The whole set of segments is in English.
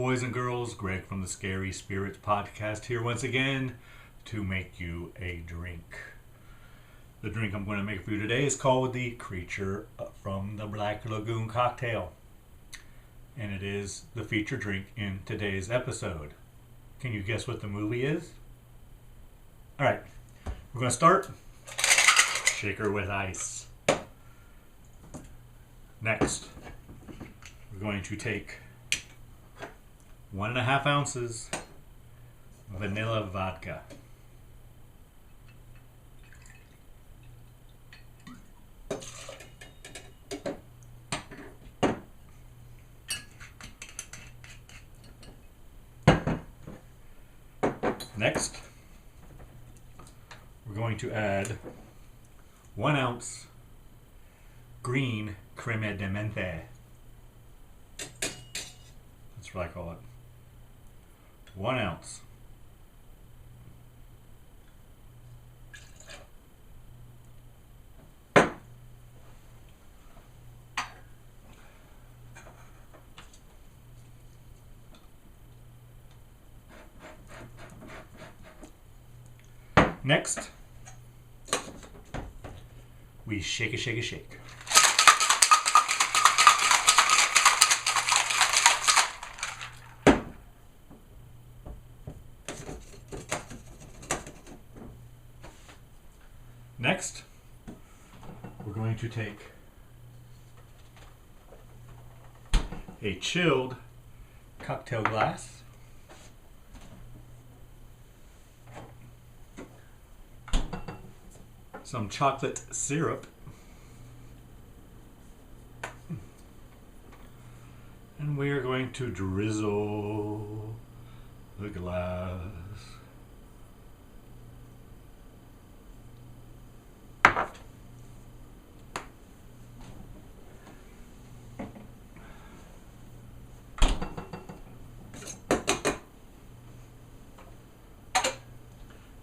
boys and girls. Greg from the Scary Spirits podcast here once again to make you a drink. The drink I'm going to make for you today is called the Creature from the Black Lagoon Cocktail. And it is the featured drink in today's episode. Can you guess what the movie is? Alright, we're going to start. Shaker with ice. Next, we're going to take 1.5 ounces vanilla vodka. Next, we're going to add 1 ounce green creme de menthe. That's what I call it. 1 ounce. Next, we shake. Next, we're going to take a chilled cocktail glass, some chocolate syrup, and we are going to drizzle the glass.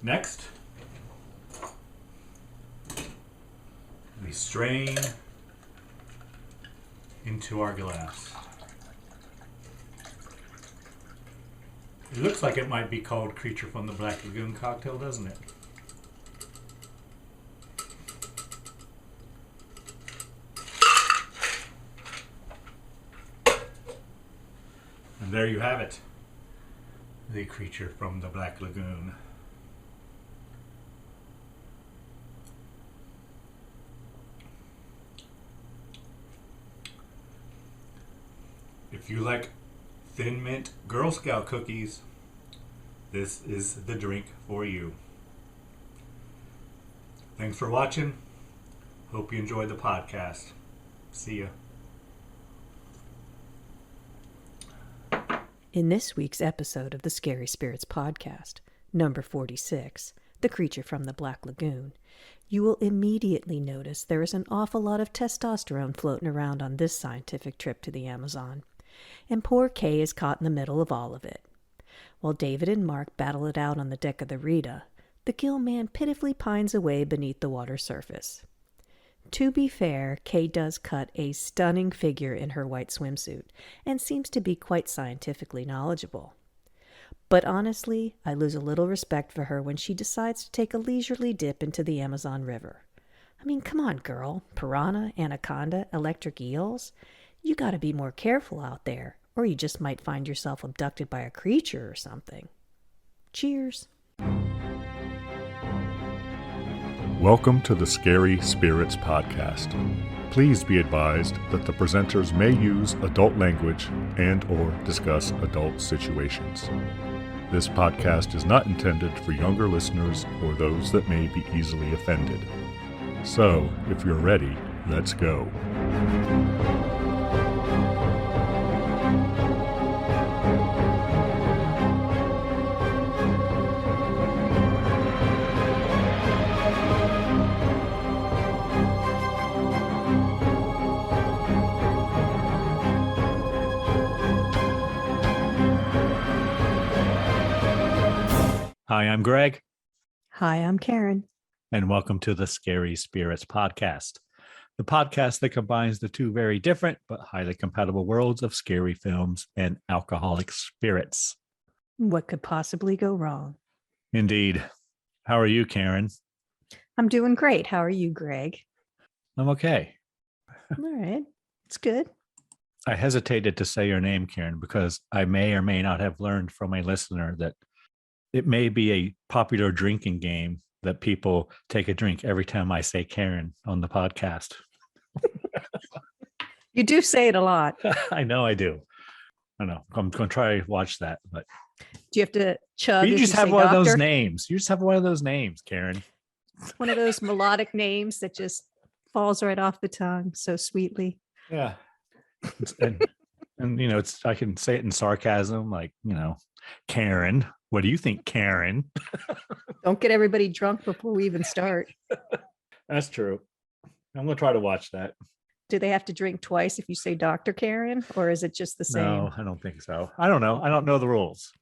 Next, we strain into our glass. It looks like it might be called Creature from the Black Lagoon Cocktail, doesn't it? And there you have it. The Creature from the Black Lagoon. If you like Thin Mint Girl Scout cookies, this is the drink for you. Thanks for watching. Hope you enjoyed the podcast. See ya. In this week's episode of the Scary Spirits podcast, number 46, The Creature from the Black Lagoon, you will immediately notice there is an awful lot of testosterone floating around on this scientific trip to the Amazon. And poor Kay is caught in the middle of all of it. While David and Mark battle it out on the deck of the Rita, the gill man pitifully pines away beneath the water surface. To be fair, Kay does cut a stunning figure in her white swimsuit and seems to be quite scientifically knowledgeable. But honestly, I lose a little respect for her when she decides to take a leisurely dip into the Amazon River. I mean, come on, girl. Piranha, anaconda, electric eels? You gotta be more careful out there, or you just might find yourself abducted by a creature or something. Cheers. Welcome to the Scary Spirits podcast. Please be advised that the presenters may use adult language and/or discuss adult situations. This podcast is not intended for younger listeners or those that may be easily offended. So, if you're ready, let's go. Hi, I'm Greg. Hi, I'm Karen. And welcome to the Scary Spirits podcast. the podcast that combines the two very different but highly compatible worlds of scary films and alcoholic spirits. What could possibly go wrong? Indeed. How are you, Karen? I'm doing great. How are you, Greg? I'm okay. All right. It's good. I hesitated to say your name, Karen, because I may or may not have learned from a listener that it may be a popular drinking game that people take a drink every time I say Karen on the podcast. You do say it a lot. I know I do. I know. I'm going to try to watch that. But do you have to chug? You just have one doctor? of those names. You just have one of those names, Karen. One of those melodic names that just falls right off the tongue so sweetly. Yeah. And it's I can say it in sarcasm, like, Karen. What do you think, Karen? Don't get everybody drunk before we even start. That's true. I'm going to try to watch that. Do they have to drink twice if you say Dr. Karen, or is it just the same? No, I don't think so. I don't know. I don't know the rules.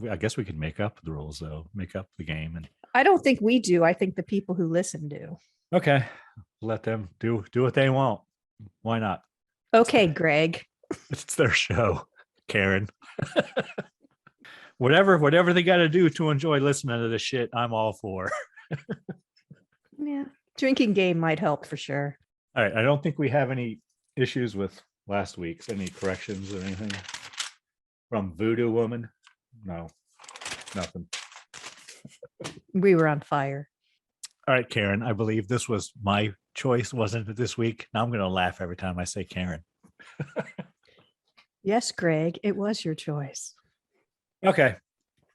I guess we could make up the rules, though. Make up the game. And I don't think we do. I think the people who listen do. Okay. Let them do what they want. Why not? Okay, Greg. It's their show, Karen. Whatever they got to do to enjoy listening to this shit, I'm all for. Yeah. Drinking game might help for sure. All right. I don't think we have any issues with last week's, any corrections or anything from Voodoo Woman. No, nothing. We were on fire. All right, Karen, I believe this was my choice, wasn't it, this week? Now I'm going to laugh every time I say Karen. Yes, Greg, it was your choice. Okay.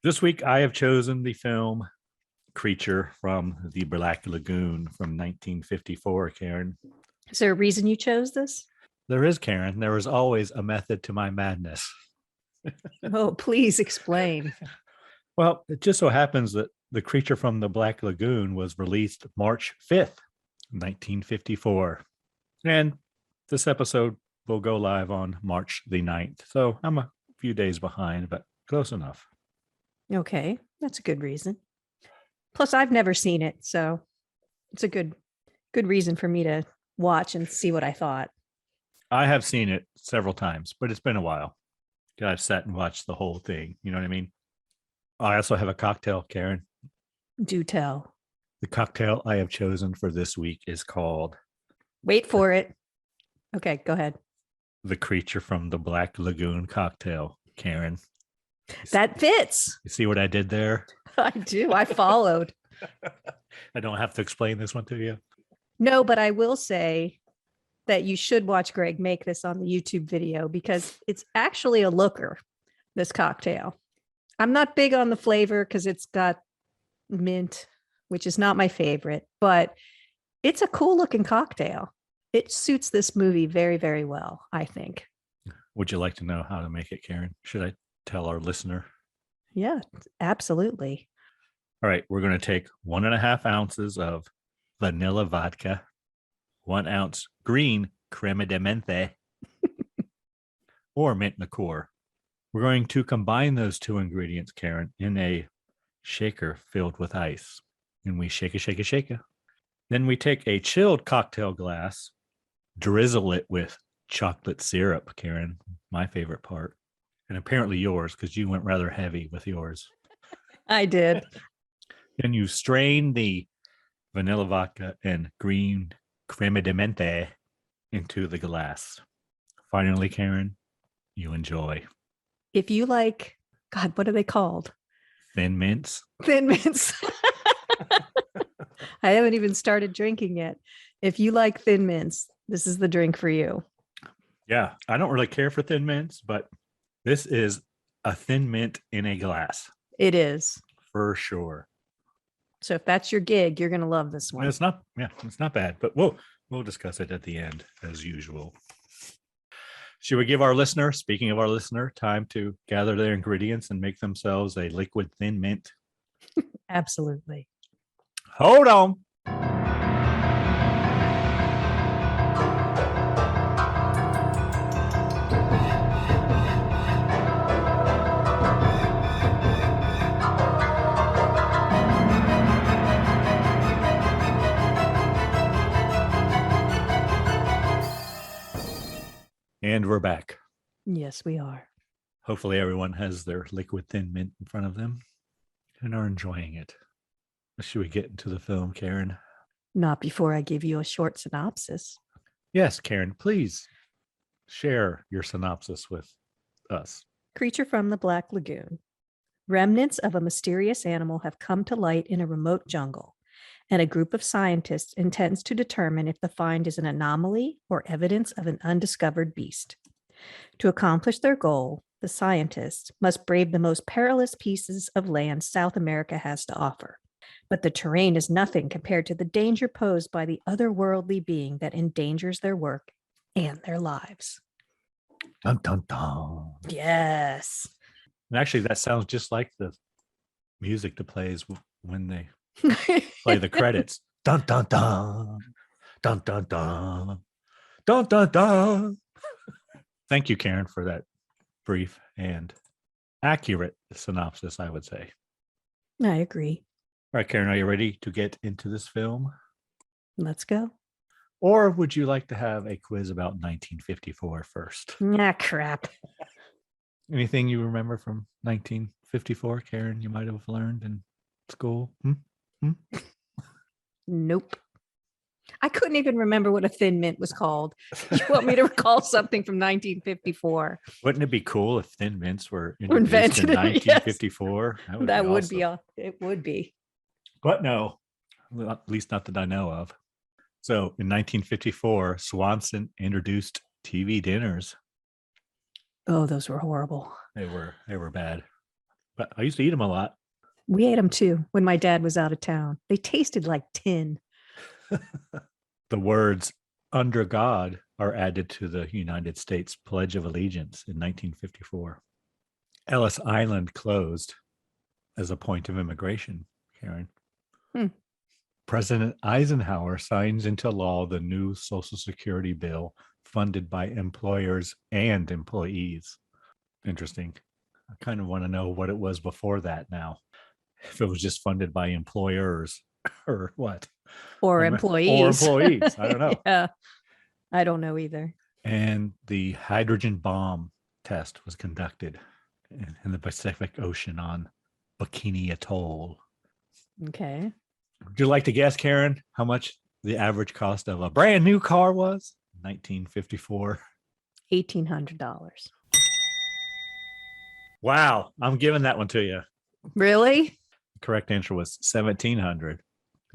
This week I have chosen the film Creature from the Black Lagoon from 1954, Karen. Is there a reason you chose this? There is, Karen. There is always a method to my madness. Oh, please explain. Well, it just so happens that The Creature from the Black Lagoon was released March 5th, 1954. And this episode will go live on March the 9th. So I'm a few days behind, but close enough. Okay, that's a good reason. Plus, I've never seen it, so it's a good reason for me to watch and see what I thought. I have seen it several times, but it's been a while. I've sat and watched the whole thing. You know what I mean? I also have a cocktail, Karen. Do tell. The cocktail I have chosen for this week is called... Wait for it. Okay, go ahead. The Creature from the Black Lagoon Cocktail, Karen. That fits. You see what I did there? I do. I followed. I don't have to explain this one to you. No, but I will say that you should watch Greg make this on the YouTube video because it's actually a looker, this cocktail. I'm not big on the flavor because it's got mint, which is not my favorite, but it's a cool looking cocktail. It suits this movie very, very well, I think. Would you like to know how to make it, Karen? Should I tell our listener? Yeah, absolutely. All right, we're going to take 1.5 ounces of vanilla vodka, 1 ounce green creme de menthe, or mint liqueur. We're going to combine those two ingredients, Karen, in a shaker filled with ice. And we shake it. Then we take a chilled cocktail glass, drizzle it with chocolate syrup, Karen, my favorite part. And apparently yours, because you went rather heavy with yours. I did. Then you strain the vanilla vodka and green creme de menthe into the glass. Finally, Karen, you enjoy. If you like, God, what are they called? Thin mints. Thin mints. I haven't even started drinking yet. If you like thin mints, this is the drink for you. Yeah, I don't really care for thin mints, but this is a thin mint in a glass. It is. For sure. So if that's your gig, you're going to love this one. It's not bad, but we'll discuss it at the end as usual. Should we give our listener, speaking of our listener, time to gather their ingredients and make themselves a liquid thin mint? Absolutely. Hold on. And we're back. Yes, we are. Hopefully everyone has their liquid thin mint in front of them and are enjoying it. Should we get into the film, Karen? Not before I give you a short synopsis. Yes, Karen, please share your synopsis with us. Creature from the Black Lagoon. Remnants of a mysterious animal have come to light in a remote jungle, and a group of scientists intends to determine if the find is an anomaly or evidence of an undiscovered beast. To accomplish their goal, the scientists must brave the most perilous pieces of land South America has to offer. But the terrain is nothing compared to the danger posed by the otherworldly being that endangers their work and their lives. Dun, dun, dun. Yes. And actually, that sounds just like the music that plays when they play the credits. Dun, dun, dun. Dun, dun, dun. Dun, dun, dun. Thank you, Karen, for that brief and accurate synopsis, I would say. I agree. All right, Karen, are you ready to get into this film? Let's go. Or would you like to have a quiz about 1954 first? Ah, crap. Anything you remember from 1954, Karen, you might have learned in school? Nope. I couldn't even remember what a thin mint was called. You want me to recall something from 1954? Wouldn't it be cool if thin mints were Invented introduced in yes. 1954? That would awesome. be, it would be. But no, well, at least not that I know of. So in 1954, Swanson introduced TV dinners. Oh, those were horrible. They were bad. But I used to eat them a lot. We ate them too when my dad was out of town. They tasted like tin. The words "under God" are added to the United States Pledge of Allegiance in 1954. Ellis Island closed as a point of immigration, Karen. President Eisenhower signs into law the new Social Security bill funded by employers and employees. Interesting. I kind of want to know what it was before that now. If it was just funded by employers or what? Or employees. Or employees. I don't know. Yeah. I don't know either. And the hydrogen bomb test was conducted in the Pacific Ocean on Bikini Atoll. Okay. Would you like to guess, Karen, how much the average cost of a brand new car was? 1954. $1,800. Wow. I'm giving that one to you. Really? The correct answer was 1,700.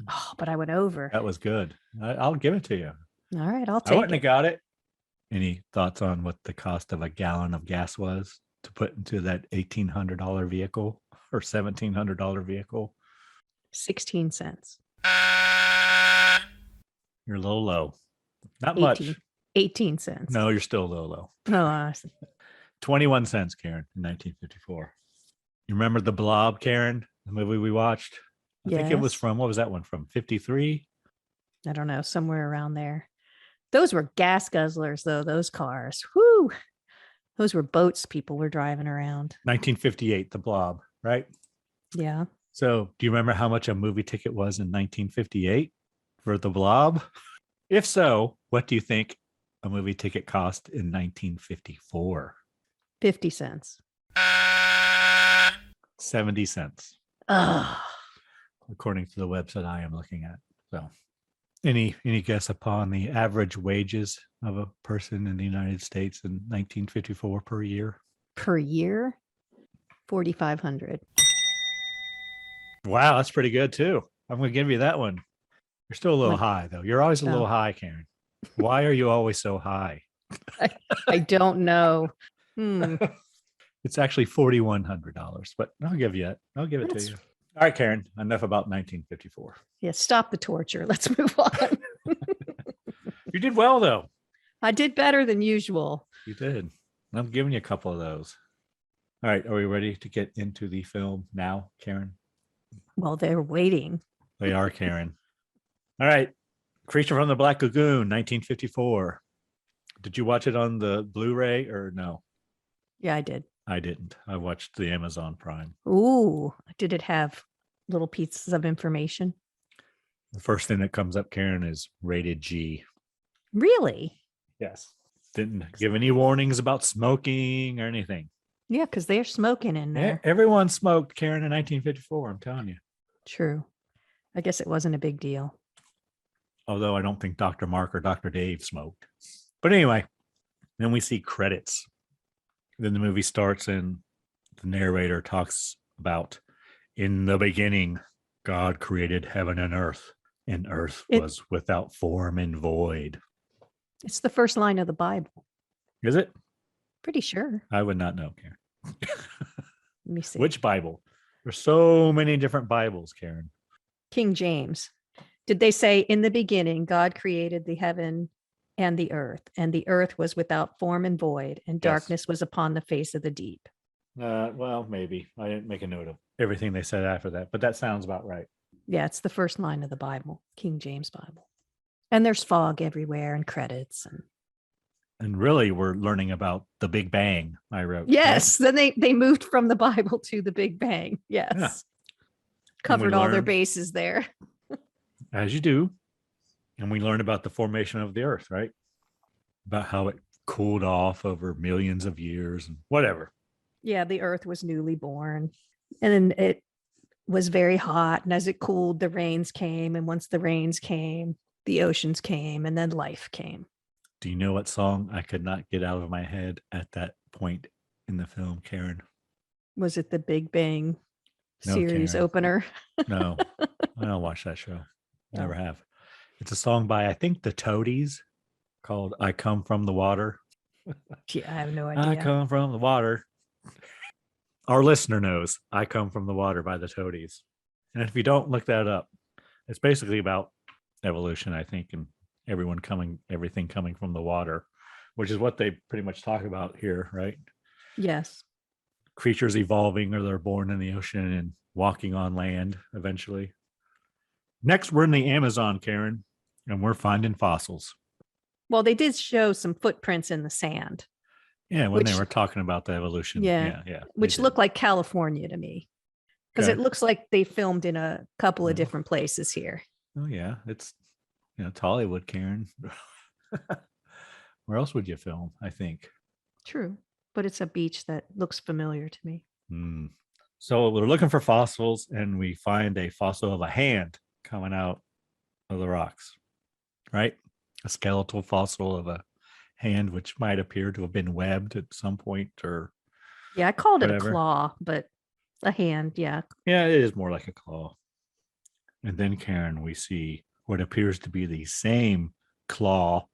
Oh, but I went over. That was good. I'll give it to you. All right, I'll I take wouldn't it. have got it. Any thoughts on what the cost of a gallon of gas was to put into that $1,800 vehicle or $1,700 vehicle? 16 cents. You're a little low. Not 18, much. 18 cents. No, you're still a little low. Oh, 21 cents, Karen, in 1954. You remember The Blob, Karen, the movie we watched? I think it was yes. from, what was that one from? 53? I don't know, somewhere around there. Those were gas guzzlers, though, those cars. Whoo! Those were boats people were driving around. 1958, The Blob, right? Yeah. So do you remember how much a movie ticket was in 1958 for The Blob? If so, what do you think a movie ticket cost in 1954? 50 cents. 70 cents. Ugh. According to the website I am looking at. So any guess upon the average wages of a person in the United States in 1954 per year? Per year? 4,500. Wow, that's pretty good too. I'm going to give you that one. You're still a little Like- high though. You're always a little Oh. high, Karen. Why are you always so high? I don't know. It's actually $4,100, but I'll give you it. I'll give it That's- to you. All right, Karen, enough about 1954. Yeah, stop the torture. Let's move on. You did well though. I did better than usual. You did. I'm giving you a couple of those. All right, are we ready to get into the film now, Karen? Well, they're waiting. They are, Karen. All right. Creature from the Black Lagoon, 1954. Did you watch it on the Blu-ray or no? Yeah, I did. I didn't. I watched the Amazon Prime. Ooh, did it have little pieces of information? The first thing that comes up, Karen, is rated G. Really? Yes. Didn't give any warnings about smoking or anything. Yeah, because they're smoking in there. Everyone smoked, Karen, in 1954. I'm telling you. True. I guess it wasn't a big deal. Although I don't think Dr. Mark or Dr. Dave smoked. But anyway, then we see credits. Then the movie starts and the narrator talks about, in the beginning, God created heaven and earth was without form and void. It's the first line of the Bible. Is it? Pretty sure. I would not know, Karen. Let me see. Which Bible? There's so many different Bibles, Karen. King James. Did they say, in the beginning, God created the heaven and the earth was without form and void, and darkness was upon the face of the deep? Well, maybe. I didn't make a note of everything they said after that, but that sounds about right. Yeah, it's the first line of the Bible, King James Bible. And there's fog everywhere and credits. And really, we're learning about the Big Bang, I wrote. Yes, right? Then they moved from the Bible to the Big Bang. Yes. Yeah. Covered all their bases there. As you do. And we learn about the formation of the earth, right? About how it cooled off over millions of years and whatever. Yeah, the earth was newly born. And then it was very hot. And as it cooled, the rains came. And once the rains came, the oceans came. And then life came. Do you know what song I could not get out of my head at that point in the film, Karen? Was it the Big Bang series opener? No, I don't watch that show. Never have. It's a song by, I think, the Toadies called I Come From the Water. Yeah, I have no idea. I come from the water. Our listener knows I Come From the Water by the Toadies. And if you don't look that up, it's basically about evolution, I think, and everything coming from the water, which is what they pretty much talk about here, right? Yes. Creatures evolving, or they're born in the ocean and walking on land eventually. Next, we're in the Amazon, Karen, and we're finding fossils. Well, they did show some footprints in the sand. Yeah, when they were talking about the evolution. Yeah. Which looked like California to me. Because it looks like they filmed in a couple of different places here. Oh, yeah. It's Hollywood, Karen. Where else would you film, I think? True. But it's a beach that looks familiar to me. So we're looking for fossils, and we find a fossil of a hand coming out of the rocks, right? A skeletal fossil of a hand, which might appear to have been webbed at some point, or I called it a claw, but a hand. Yeah, it is more like a claw. And then, Karen, we see what appears to be the same claw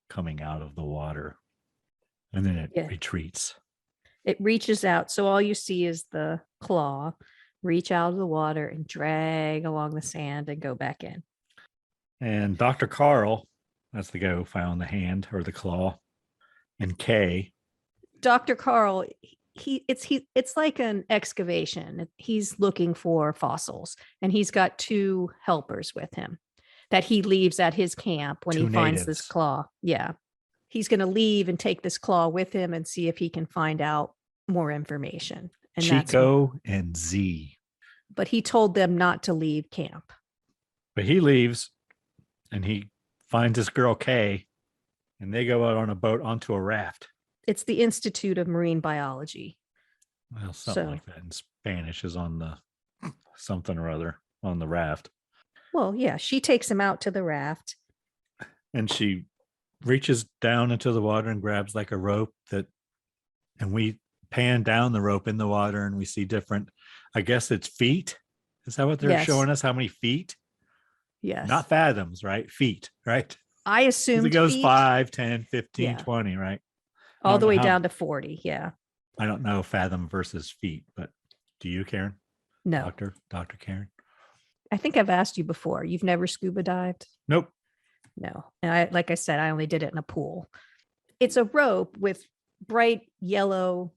coming out of the water, and then it retreats. It reaches out, so all you see is the claw reach out of the water and drag along the sand and go back in. And Dr. Carl, that's the guy who found the hand or the claw, and Kay. Dr. Carl, it's like an excavation. He's looking for fossils, and he's got two helpers with him that he leaves at his camp when he finds this claw. Yeah. He's going to leave and take this claw with him and see if he can find out more information. And Chico and Z. But he told them not to leave camp. But he leaves, and he finds this girl, Kay, and they go out on a boat onto a raft. It's the Institute of Marine Biology. Well, something like that in Spanish is on the something or other on the raft. Well, yeah, she takes him out to the raft. And she reaches down into the water and grabs like a rope and we pan down the rope in the water, and we see different, I guess it's feet. Is that what they're showing us? How many feet? Yes. Not fathoms, right? Feet, right? I assumed it goes 5, 10, 15, 20, right? All the way down to 40. Yeah. I don't know fathom versus feet, but do you, Karen? No. Dr. Karen? I think I've asked you before. You've never scuba dived? Nope. No. And like I said, I only did it in a pool. It's a rope with bright yellow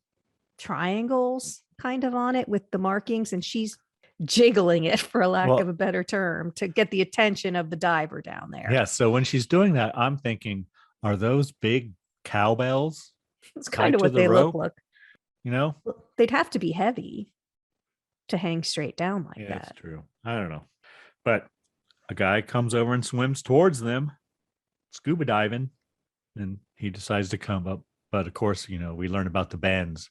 triangles kind of on it with the markings, and she's jiggling it, for lack of a better term, to get the attention of the diver down there. Yeah. So when she's doing that, I'm thinking, are those big cowbells? It's kind of what they look like. You know? They'd have to be heavy to hang straight down like that. That's true. I don't know. But a guy comes over and swims towards them, scuba diving, and he decides to come up. But of course, we learn about the bends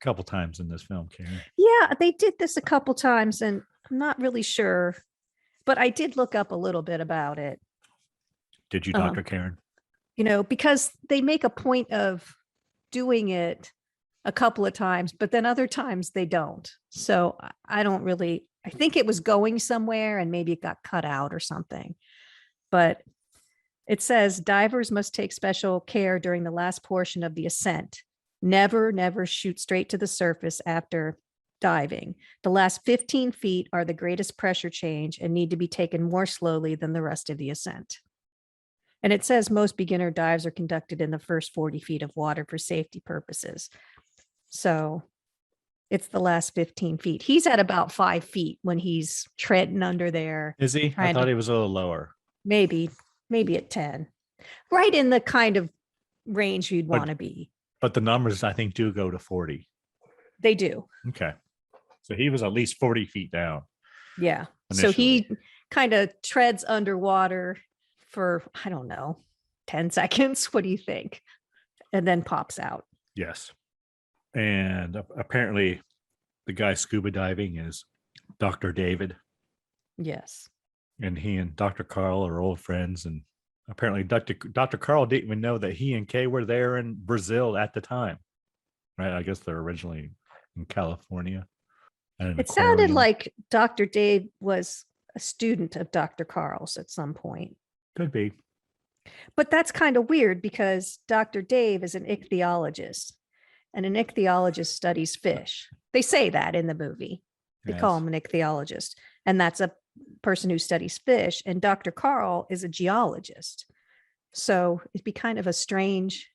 a couple times in this film, Karen. Yeah, they did this a couple times, and I'm not really sure, but I did look up a little bit about it. Did you, Dr. Karen? Because they make a point of doing it a couple of times, but then other times they don't. So I think it was going somewhere and maybe it got cut out or something. But it says divers must take special care during the last portion of the ascent. Never shoot straight to the surface after diving. The last 15 feet are the greatest pressure change and need to be taken more slowly than the rest of the ascent. And it says most beginner dives are conducted in the first 40 feet of water for safety purposes. So it's the last 15 feet. He's at about 5 feet when he's treading under there. Is he? I thought he was a little lower. Maybe at 10. Right in the kind of range you'd want to be. But the numbers, I think, do go to 40. They do. Okay. So he was at least 40 feet down. Yeah. Initially. So he kind of treads underwater for, I don't know, 10 seconds. What do you think? And then pops out. Yes. And apparently the guy scuba diving is Dr. David. Yes. And he and Dr. Carl are old friends. And apparently Dr. Carl didn't even know that he and Kay were there in Brazil at the time. Right? I guess they're originally in California. It sounded like Dr. Dave was a student of Dr. Carl's at some point. Could be. But that's kind of weird because Dr. Dave is an ichthyologist, and an ichthyologist studies fish. They say that in the movie. They call him an ichthyologist, and that's a person who studies fish. And Dr. Carl is a geologist. So it'd be kind of a strange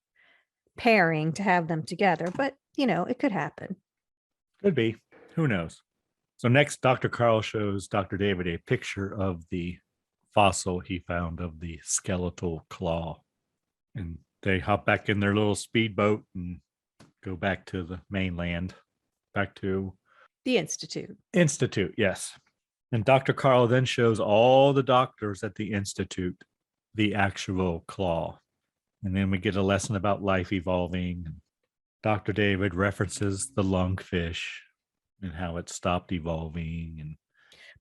pairing to have them together, but it could happen. Could be. Who knows? So next, Dr. Carl shows Dr. David a picture of the fossil he found of the skeletal claw. And they hop back in their little speedboat and go back to the mainland, back to the Institute. Institute, yes. And Dr. Carl then shows all the doctors at the Institute the actual claw. And then we get a lesson about life evolving. Dr. David references the lungfish and how it stopped evolving.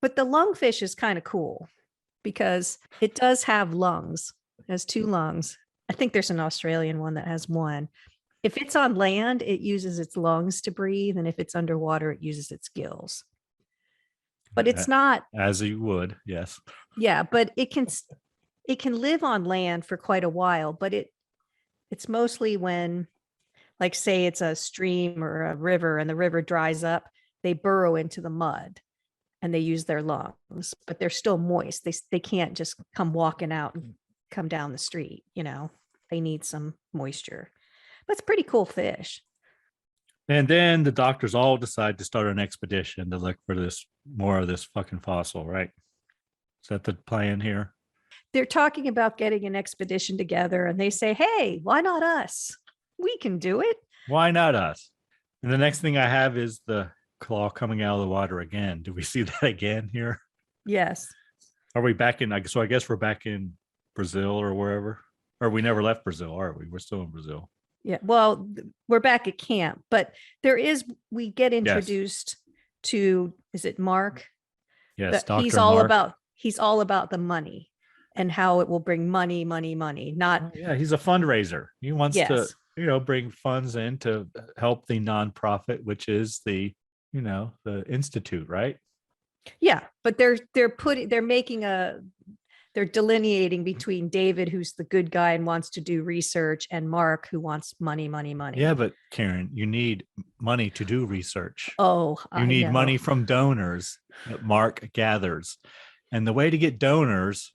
But the lungfish is kind of cool because it does have lungs. It has 2 lungs. I think there's an Australian one that has 1. If it's on land, it uses its lungs to breathe. And if it's underwater, it uses its gills. But it's not. As you would, yes. Yeah, but it can live on land for quite a while, but it's mostly when, like, say it's a stream or a river and the river dries up, they burrow into the mud and they use their lungs, but they're still moist. They can't just come walking out and come down the street, they need some moisture. But it's a pretty cool fish. And then the doctors all decide to start an expedition to look for more of this fucking fossil, right? Is that the plan here? They're talking about getting an expedition together and they say, hey, why not us? We can do it. Why not us? And the next thing I have is the claw coming out of the water again. Do we see that again here? Yes. Are we back in? So I guess we're back in Brazil or wherever. Or we never left Brazil, are we? We're still in Brazil. Yeah. Well, we're back at camp, but we get introduced to, is it Mark? Yes. Dr. He's all about the money and how it will bring money. Not. Yeah. He's a fundraiser. He wants to, bring funds in to help the nonprofit, which is the Institute, right? Yeah. But they're delineating between David, who's the good guy and wants to do research, and Mark, who wants money. Yeah, but Karen, you need money to do research. Oh, you need money from donors that Mark gathers. And the way to get donors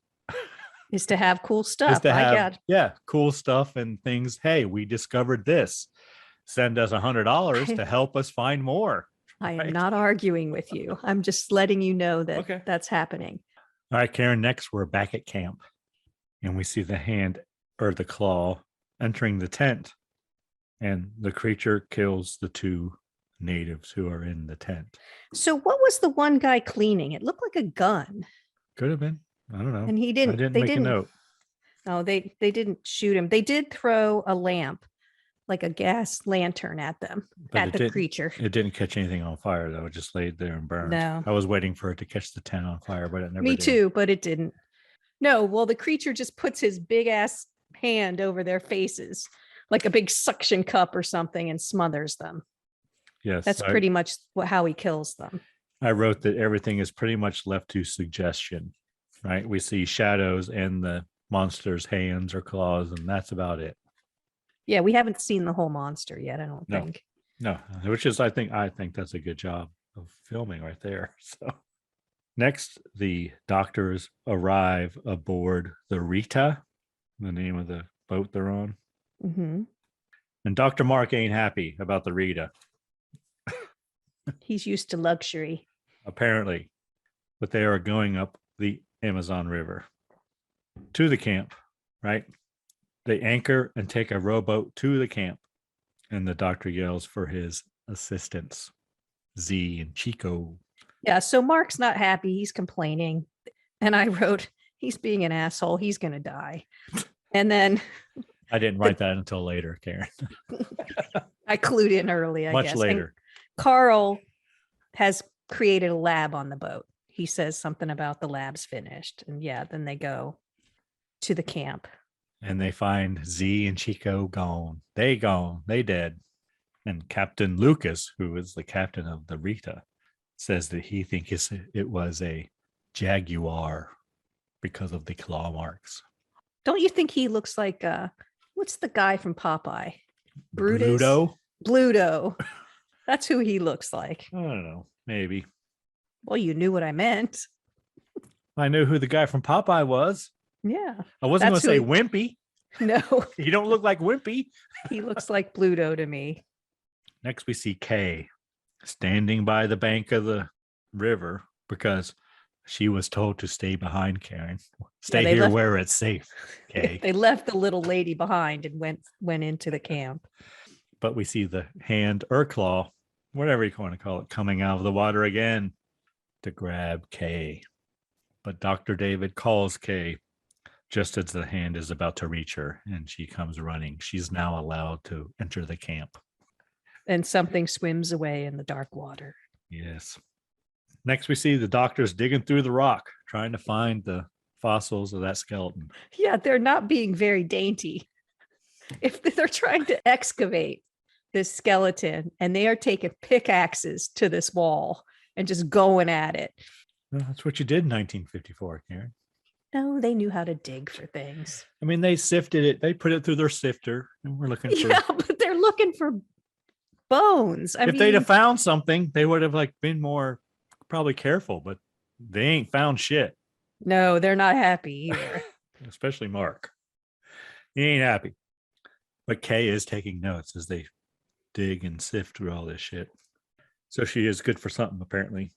is to have cool stuff. Cool stuff and things. Hey, we discovered this. Send us $100 to help us find more. I am not arguing with you. I'm just letting you know that that's happening. All right, Karen, next we're back at camp and we see the hand or the claw entering the tent and the creature kills the 2 natives who are in the tent. So what was the one guy cleaning? It looked like a gun. Could have been. I don't know. And he didn't. I didn't make a note. Oh, they didn't shoot him. They did throw a lamp, like a gas lantern at them, But at the creature. It didn't catch anything on fire, though. It just laid there and burned. No. I was waiting for it to catch the tent on fire, but it never Me did. too, but it didn't. No, well, the creature just puts his big ass hand over their faces, like a big suction cup or something, and smothers them. Yes. That's pretty much how he kills them. I wrote that everything is pretty much left to suggestion, right? We see shadows and the monster's hands or claws, and that's about it. Yeah, we haven't seen the whole monster yet, I don't think. No, which is I think that's a good job of filming right there. So next, the doctors arrive aboard the Rita, the name of the boat they're on. Mm-hmm. And Dr. Mark ain't happy about the Rita. He's used to luxury. Apparently, but they are going up the Amazon River to the camp, right? They anchor and take a rowboat to the camp, and the doctor yells for his assistants, Z and Chico. Yeah, so Mark's not happy. He's complaining. And I wrote, he's being an asshole. He's going to die. And then I didn't write that until later, Karen. I clued in early, I Much guess. later. And Carl has created a lab on the boat. He says something about the lab's finished. And yeah, then they go to the camp. And they find Z and Chico gone. They dead. And Captain Lucas, who is the captain of the Rita, says that he thinks it was a jaguar because of the claw marks. Don't you think he looks like what's the guy from Popeye? Brutus? Bluto. That's who he looks like. I don't know. Maybe. Well, you knew what I meant. I knew who the guy from Popeye was. Yeah. I wasn't going to say Wimpy. No. You don't look like Wimpy. He looks like Bluto to me. Next, we see Kay standing by the bank of the river because she was told to stay behind, Karen. Stay here where it's safe, Kay. They left the little lady behind and went into the camp. But we see the hand or claw, whatever you want to call it, coming out of the water again to grab Kay. But Dr. David calls Kay just as the hand is about to reach her, and she comes running. She's now allowed to enter the camp. And something swims away in the dark water. Yes. Next, we see the doctors digging through the rock, trying to find the fossils of that skeleton. Yeah, they're not being very dainty. If they're trying to excavate this skeleton and they are taking pickaxes to this wall and just going at it. Well, that's what you did in 1954, Karen. No, they knew how to dig for things. I mean, they sifted it. They put it through their sifter, and we're looking for... Yeah, but they're looking for bones. If they'd have found something, they would have been more probably careful, but they ain't found shit. No, they're not happy either. Especially Mark. He ain't happy. But Kay is taking notes as they dig and sift through all this shit. So she is good for something, apparently.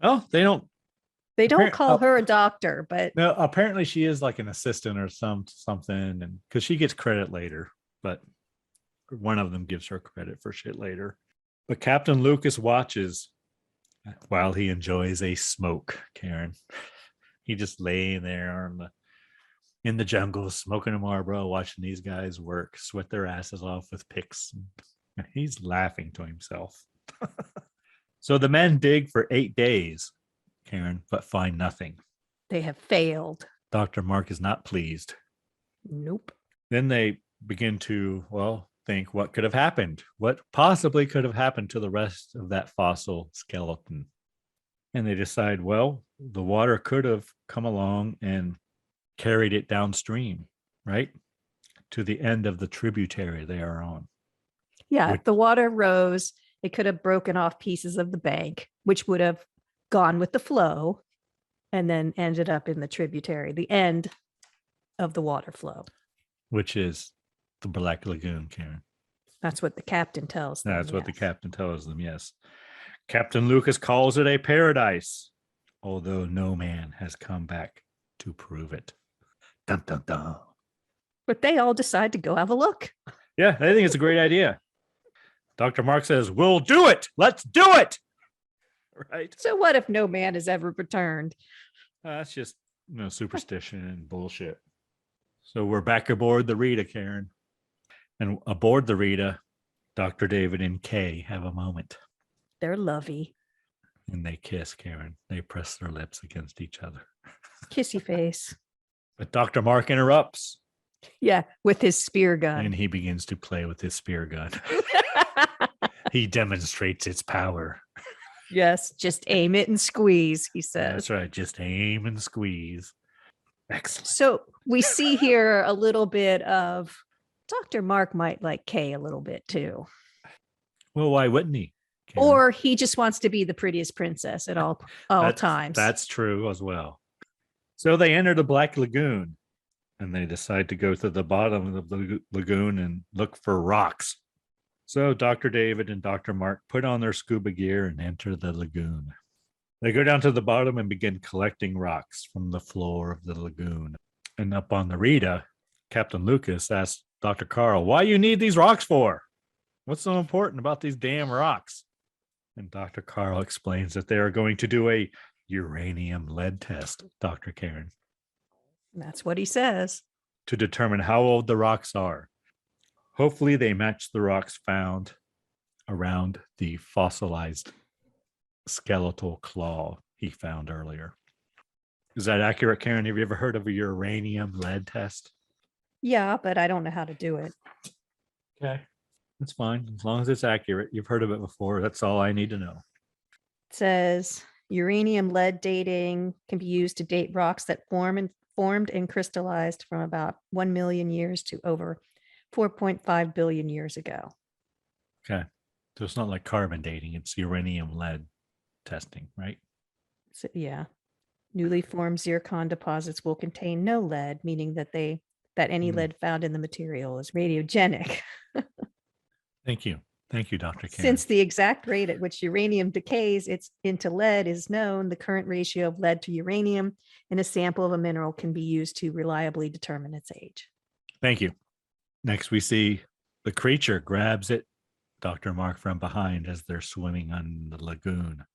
Oh, they don't call her a doctor, but no, apparently she is like an assistant or something, and because she gets credit later, but one of them gives her credit for shit later. But Captain Lucas watches while he enjoys a smoke, Karen. He just laying there in the jungle, smoking a Marlboro, watching these guys work, sweat their asses off with picks. And he's laughing to himself. So the men dig for 8 days, Karen, but find nothing. They have failed. Dr. Mark is not pleased. Nope. Then they begin to, think what could have happened. What possibly could have happened to the rest of that fossil skeleton? And they decide, the water could have come along and carried it downstream, right? To the end of the tributary they are on. Yeah, if the water rose, it could have broken off pieces of the bank, which would have gone with the flow and then ended up in the tributary, the end of the water flow. Which is the Black Lagoon, Karen. That's what the captain tells them. That's what the captain tells them, yes. Captain Lucas calls it a paradise, although no man has come back to prove it. Dun, dun, dun. But they all decide to go have a look. Yeah, I think it's a great idea. Dr. Mark says, we'll do it. Let's do it. Right. So what if no man has ever returned? That's just superstition and bullshit. So we're back aboard the Rita, Karen. And aboard the Rita, Dr. David and Kay have a moment. They're lovey. And they kiss, Karen. They press their lips against each other. Kissy face. But Dr. Mark interrupts. Yeah, with his spear gun. And he begins to play with his spear gun. He demonstrates its power. Yes, just aim it and squeeze, he says. That's right. Just aim and squeeze. Excellent. So we see here a little bit of Dr. Mark might like Kay a little bit too. Well, why wouldn't he? Karen? Or he just wants to be the prettiest princess at all times. That's true as well. So they enter the Black Lagoon and they decide to go to the bottom of the lagoon and look for rocks. So Dr. David and Dr. Mark put on their scuba gear and enter the lagoon. They go down to the bottom and begin collecting rocks from the floor of the lagoon. And up on the Rita, Captain Lucas asks Dr. Carl, why you need these rocks for? What's so important about these damn rocks? And Dr. Carl explains that they are going to do a uranium lead test, Dr. Karen. That's what he says. To determine how old the rocks are. Hopefully they match the rocks found around the fossilized skeletal claw he found earlier. Is that accurate, Karen? Have you ever heard of a uranium lead test? Yeah, but I don't know how to do it. Okay. That's fine. As long as it's accurate. You've heard of it before. That's all I need to know. It says uranium lead dating can be used to date rocks that formed and crystallized from about 1 million years to over 4.5 billion years ago. Okay. So it's not like carbon dating. It's uranium lead testing, right? So, yeah. Newly formed zircon deposits will contain no lead, meaning that any lead found in the material is radiogenic. Thank you. Thank you, Dr. Karen. Since the exact rate at which uranium decays into lead is known, the current ratio of lead to uranium in a sample of a mineral can be used to reliably determine its age. Thank you. Next, we see the creature grabs it, Dr. Mark, from behind as they're swimming on the lagoon.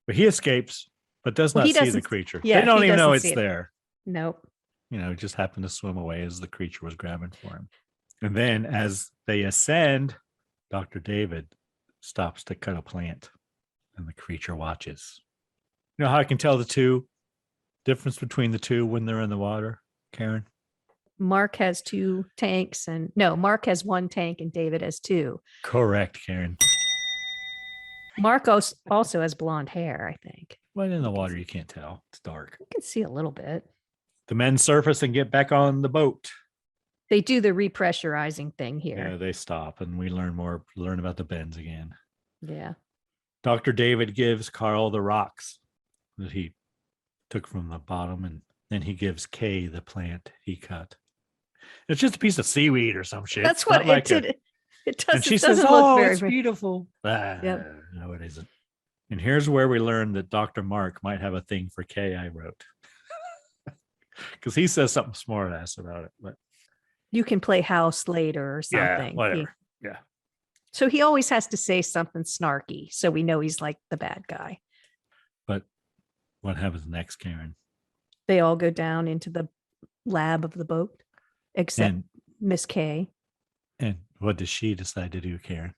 But he escapes, but does not see the creature. Yeah, they don't even know it's there. Nope. Just happened to swim away as the creature was grabbing for him. And then as they ascend, Dr. David stops to cut a plant and the creature watches. You know how I can tell the difference between the two when they're in the water, Karen? Mark has 2 tanks Mark has 1 tank and David has 2. Correct, Karen. Mark also has blonde hair, I think. But in the water, you can't tell. It's dark. You can see a little bit. The men surface and get back on the boat. They do the repressurizing thing here. Yeah, they stop and we learn about the bends again. Yeah. Dr. David gives Carl the rocks that he took from the bottom, and then he gives Kay the plant he cut. It's just a piece of seaweed or some shit. That's what it did. It doesn't. And she doesn't says, look "Oh, very it's beautiful." No, it isn't. And here's where we learn that Dr. Mark might have a thing for Kay. I wrote because he says something smart ass about it. But you can play house later or something. Yeah, whatever. Yeah. So he always has to say something snarky, so we know he's like the bad guy. But what happens next, Karen? They all go down into the lab of the boat, except Miss Kay. And what does she decide to do, Karen?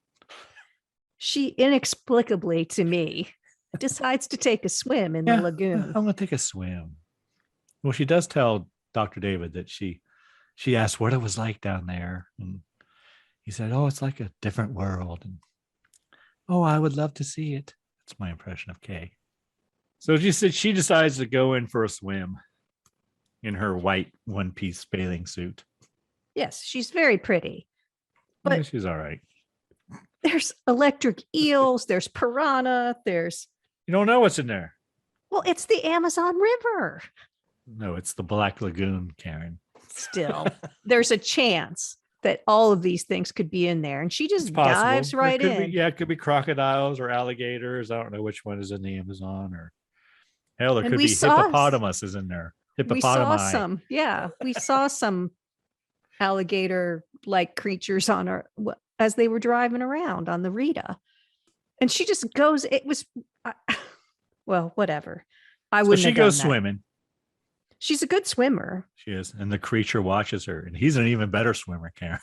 She inexplicably, to me, decides to take a swim in the lagoon. I'm going to take a swim. Well, she does tell Dr. David that she asked what it was like down there. And he said, "Oh, it's like a different world." And, "Oh, I would love to see it." That's my impression of Kay. So she said she decides to go in for a swim in her white one-piece bathing suit. Yes, she's very pretty. But yeah, she's all right. There's electric eels, there's piranha, there's... You don't know what's in there. Well, it's the Amazon River. No, it's the Black Lagoon, Karen. Still, there's a chance that all of these things could be in there. And she just dives right in. It could be crocodiles or alligators. I don't know which one is in the Amazon. Or hell, there could be hippopotamuses in there. Hippopotami. We saw some. Yeah, we saw some alligator-like creatures as they were driving around on the Rita. And she just goes, it was, well, whatever. I wouldn't have done that. Swimming. She's a good swimmer. She is. And the creature watches her, and he's an even better swimmer, Karen.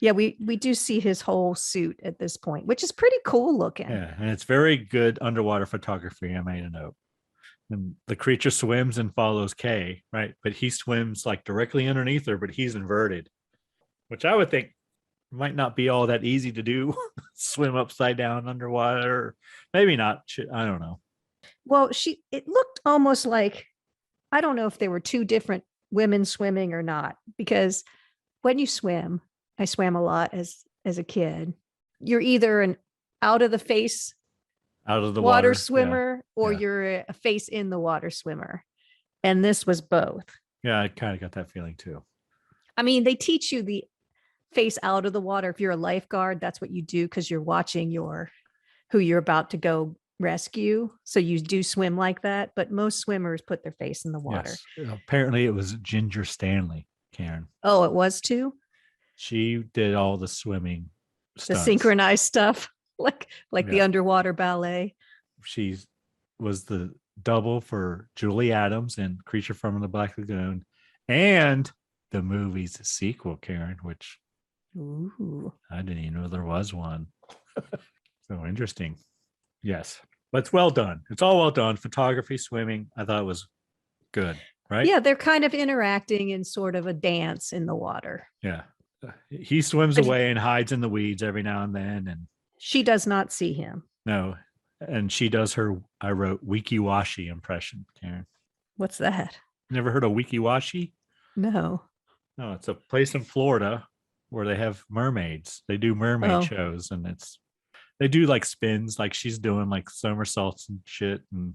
Yeah, we do see his whole suit at this point, which is pretty cool looking. Yeah, and it's very good underwater photography, I made a note. And the creature swims and follows Kay, right? But he swims like directly underneath her, but he's inverted, which I would think might not be all that easy to do. Swim upside down underwater. Maybe not. I don't know. Well, it looked almost like, I don't know if there were two different women swimming or not, because when you swim, I swam a lot as a kid. You're either an out of the face out of the water swimmer, or yeah. you're a face in the water swimmer. And this was both. Yeah, I kind of got that feeling too. I mean, they teach you the face out of the water. If you're a lifeguard, that's what you do, because you're watching who you're about to go rescue. So you do swim like that. But most swimmers put their face in the water. Yes. Apparently it was Ginger Stanley, Karen. Oh, it was too? She did all the swimming stunts. The synchronized stuff, like the underwater ballet. She was the double for Julie Adams in Creature from the Black Lagoon, and the movie's sequel, Karen, which Ooh. I didn't even know there was one. So interesting. Yes, but it's well done. It's all well done. Photography, swimming, I thought it was good, right? Yeah, they're kind of interacting in sort of a dance in the water. Yeah. He swims away and hides in the weeds every now and then. And she does not see him. No. And she does her, I wrote, wiki-washi impression, Karen. What's that? Never heard of wiki-washi? No. No, it's a place in Florida where they have mermaids. They do mermaid shows, and they do like spins, like she's doing like somersaults and shit. And,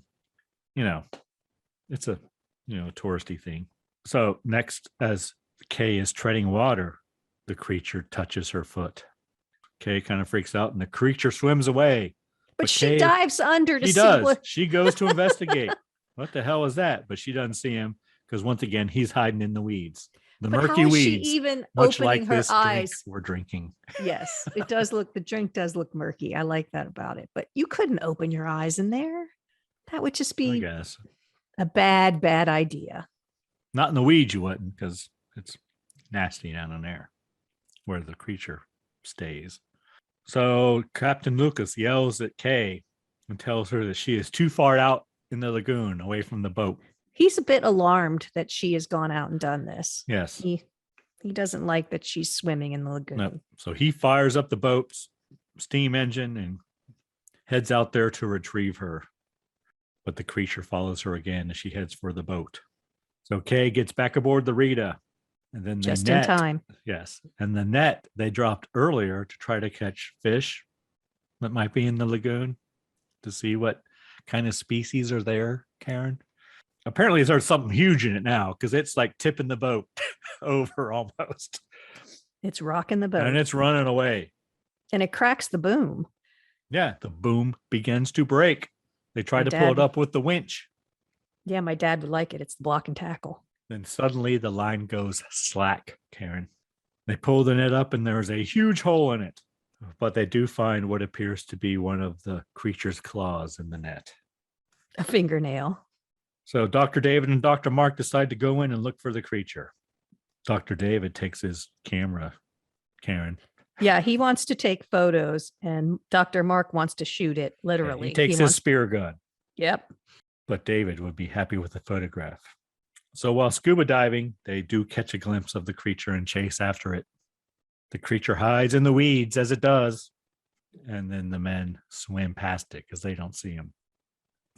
it's a, touristy thing. So next, as Kay is treading water, the creature touches her foot. Kay kind of freaks out, and the creature swims away. But she dives under to see what... She goes to investigate. What the hell is that? But she doesn't see him, because once again, he's hiding in the weeds. The murky weeds. She even much opening like her this eyes. Drink we're drinking. Yes, it does look, the drink does look murky. I like that about it. But you couldn't open your eyes in there. That would just be, I guess, a bad idea. Not in the weeds, you wouldn't, because it's nasty down in there where the creature stays. So Captain Lucas yells at Kay and tells her that she is too far out in the lagoon away from the boat. He's a bit alarmed that she has gone out and done this. Yes. He doesn't like that she's swimming in the lagoon. No. So he fires up the boat's steam engine and heads out there to retrieve her. But the creature follows her again as she heads for the boat. So Kay gets back aboard the Rita. And then just in time. Yes. And the net they dropped earlier to try to catch fish that might be in the lagoon, to see what kind of species are there, Karen. Apparently there's something huge in it now, because it's like tipping the boat over almost. It's rocking the boat. And it's running away. And it cracks the boom. Yeah. The boom begins to break. They try to pull it up with the winch. Yeah, my dad would like it. It's the block and tackle. Then suddenly the line goes slack, Karen. They pull the net up and there's a huge hole in it. But they do find what appears to be one of the creature's claws in the net. A fingernail. So Dr. David and Dr. Mark decide to go in and look for the creature. Dr. David takes his camera, Karen. Yeah, he wants to take photos, and Dr. Mark wants to shoot it, literally. Yeah, he takes his spear gun. Yep. But David would be happy with the photograph. So while scuba diving, they do catch a glimpse of the creature and chase after it. The creature hides in the weeds as it does, and then the men swim past it because they don't see him.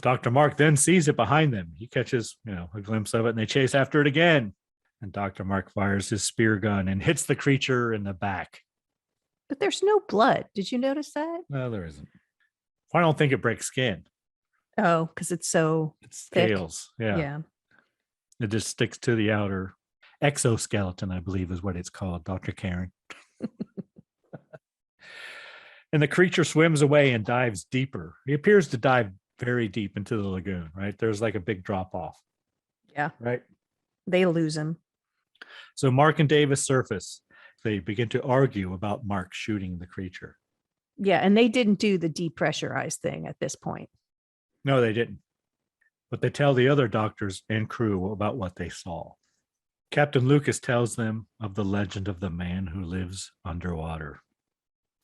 Dr. Mark then sees it behind them. He catches, a glimpse of it, and they chase after it again. And Dr. Mark fires his spear gun and hits the creature in the back. But there's no blood. Did you notice that? No, there isn't. I don't think it breaks skin. Oh, because it's so It's thick. scales. Yeah. Yeah. It just sticks to the outer exoskeleton, I believe is what it's called, Dr. Karen. And the creature swims away and dives deeper. He appears to dive very deep into the lagoon, right? There's like a big drop off. Yeah. Right. They lose him. So Mark and Davis surface. They begin to argue about Mark shooting the creature. Yeah. And they didn't do the depressurized thing at this point. No, they didn't. but they tell the other doctors and crew about what they saw. Captain Lucas tells them of the legend of the man who lives underwater.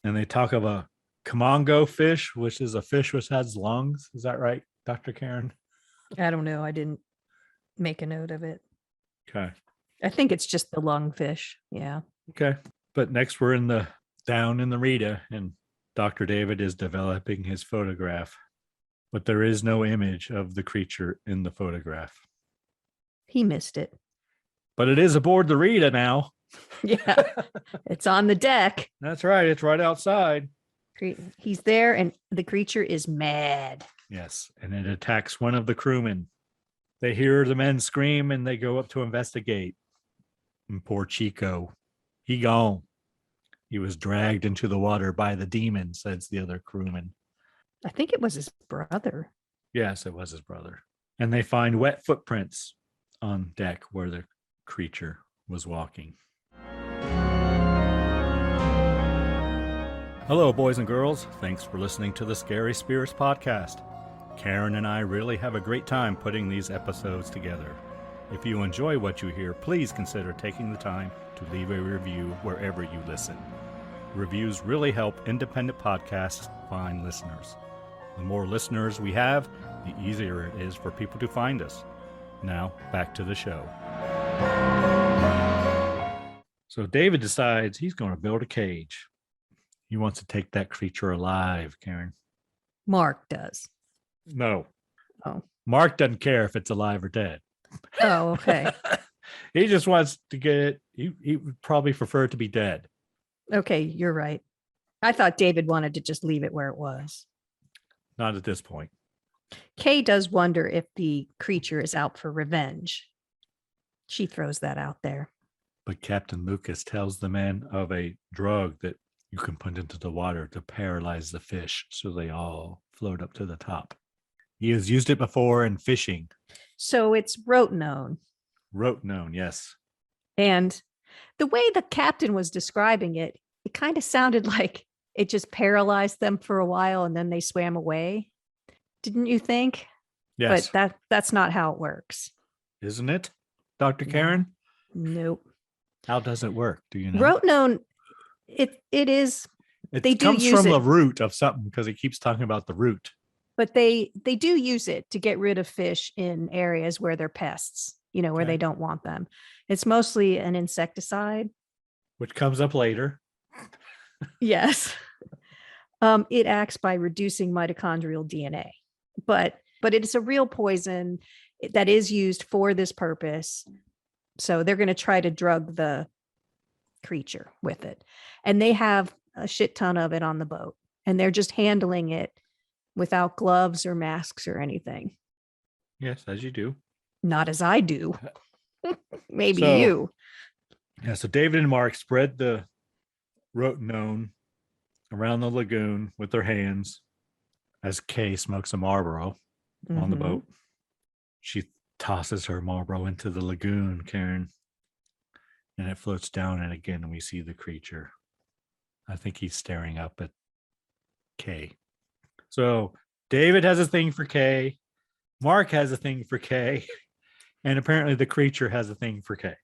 And they talk of a Kamongo fish, which is a fish which has lungs. Is that right, Dr. Karen? I don't know. I didn't make a note of it. Okay. I think it's just the lungfish. Yeah. Okay. But next we're down in the Rita, and Dr. David is developing his photograph. But there is no image of the creature in the photograph. He missed it. But it is aboard the Rita now. Yeah. It's on the deck. That's right. It's right outside. He's there, and the creature is mad. Yes. And it attacks one of the crewmen. They hear the men scream, and they go up to investigate. And poor Chico, he gone. He was dragged into the water by the demon, says the other crewman. I think it was his brother. Yes, it was his brother. And they find wet footprints on deck where the creature was walking. Hello, boys and girls. Thanks for listening to the Scary Spirits podcast. Karen and I really have a great time putting these episodes together. If you enjoy what you hear, please consider taking the time to leave a review wherever you listen. Reviews really help independent podcasts find listeners. The more listeners we have, the easier it is for people to find us. Now, back to the show. So David decides he's going to build a cage. He wants to take that creature alive, Karen. Mark does. No. Oh. Mark doesn't care if it's alive or dead. Oh, okay. He just wants to get it. He would probably prefer it to be dead. Okay, you're right. I thought David wanted to just leave it where it was. Not at this point. Kay does wonder if the creature is out for revenge. She throws that out there. But Captain Lucas tells the men of a drug that you can put into the water to paralyze the fish so they all float up to the top. He has used it before in fishing. So it's rotenone. Rotenone, yes. And the way the captain was describing it, it kind of sounded like it just paralyzed them for a while and then they swam away. Didn't you think? Yes. But that's not how it works. Isn't it, Dr. Karen? Nope. How does it work? Do you know? Rotenone, it is. It comes from the root of something because it keeps talking about the root. But they do use it to get rid of fish in areas where they're pests, where they don't want them. It's mostly an insecticide. Which comes up later. Yes. It acts by reducing mitochondrial DNA. But it is a real poison that is used for this purpose. So they're going to try to drug the creature with it. And they have a shit ton of it on the boat. And they're just handling it without gloves or masks or anything. Yes, as you do. Not as I do. Maybe you. Yeah, so David and Mark spread the rotenone around the lagoon with their hands as Kay smokes a Marlboro on the boat. She tosses her Marlboro into the lagoon, Karen, and it floats down, and again we see the creature. I think he's staring up at Kay. So David has a thing for Kay, Mark has a thing for Kay, and apparently the creature has a thing for Kay.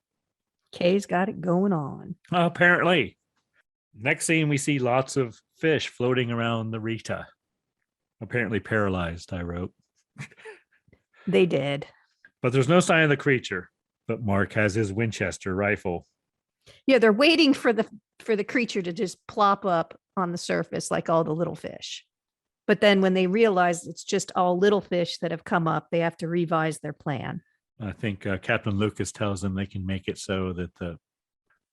Kay's got it going on. Apparently. Next scene, we see lots of fish floating around the Rita. Apparently paralyzed, I wrote. They did. But there's no sign of the creature. But Mark has his Winchester rifle. Yeah, they're waiting for the creature to just plop up on the surface like all the little fish. But then when they realize it's just all little fish that have come up, they have to revise their plan. I think Captain Lucas tells them they can make it so that the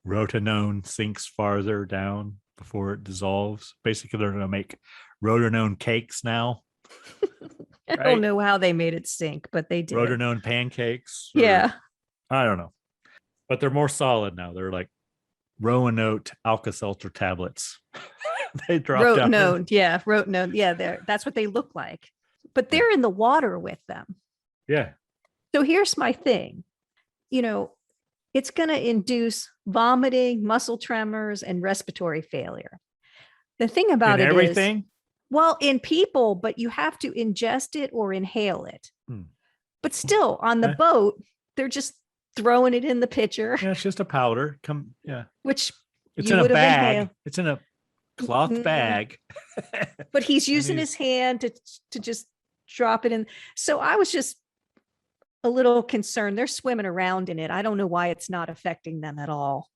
rotenone sinks farther down before it dissolves. Basically, they're going to make rotenone cakes now. I don't know how they made it sink, but they did. Rotenone pancakes. Yeah. I don't know. But they're more solid now. They're like Roanoke Alka-Seltzer tablets. They drop down. Rotenone. Yeah, that's what they look like. But they're in the water with them. Yeah. So here's my thing. It's going to induce vomiting, muscle tremors, and respiratory failure. The thing about it everything? Well, in people, but you have to ingest it or inhale it. But still, on the Okay. boat, they're just throwing it in the pitcher, Yeah, it's just a powder. which It's you in a would have bag. inhaled. It's in a cloth bag. But he's And using his hand to just drop it in. So I was just a little concerned. They're swimming around in it. I don't know why it's not affecting them at all.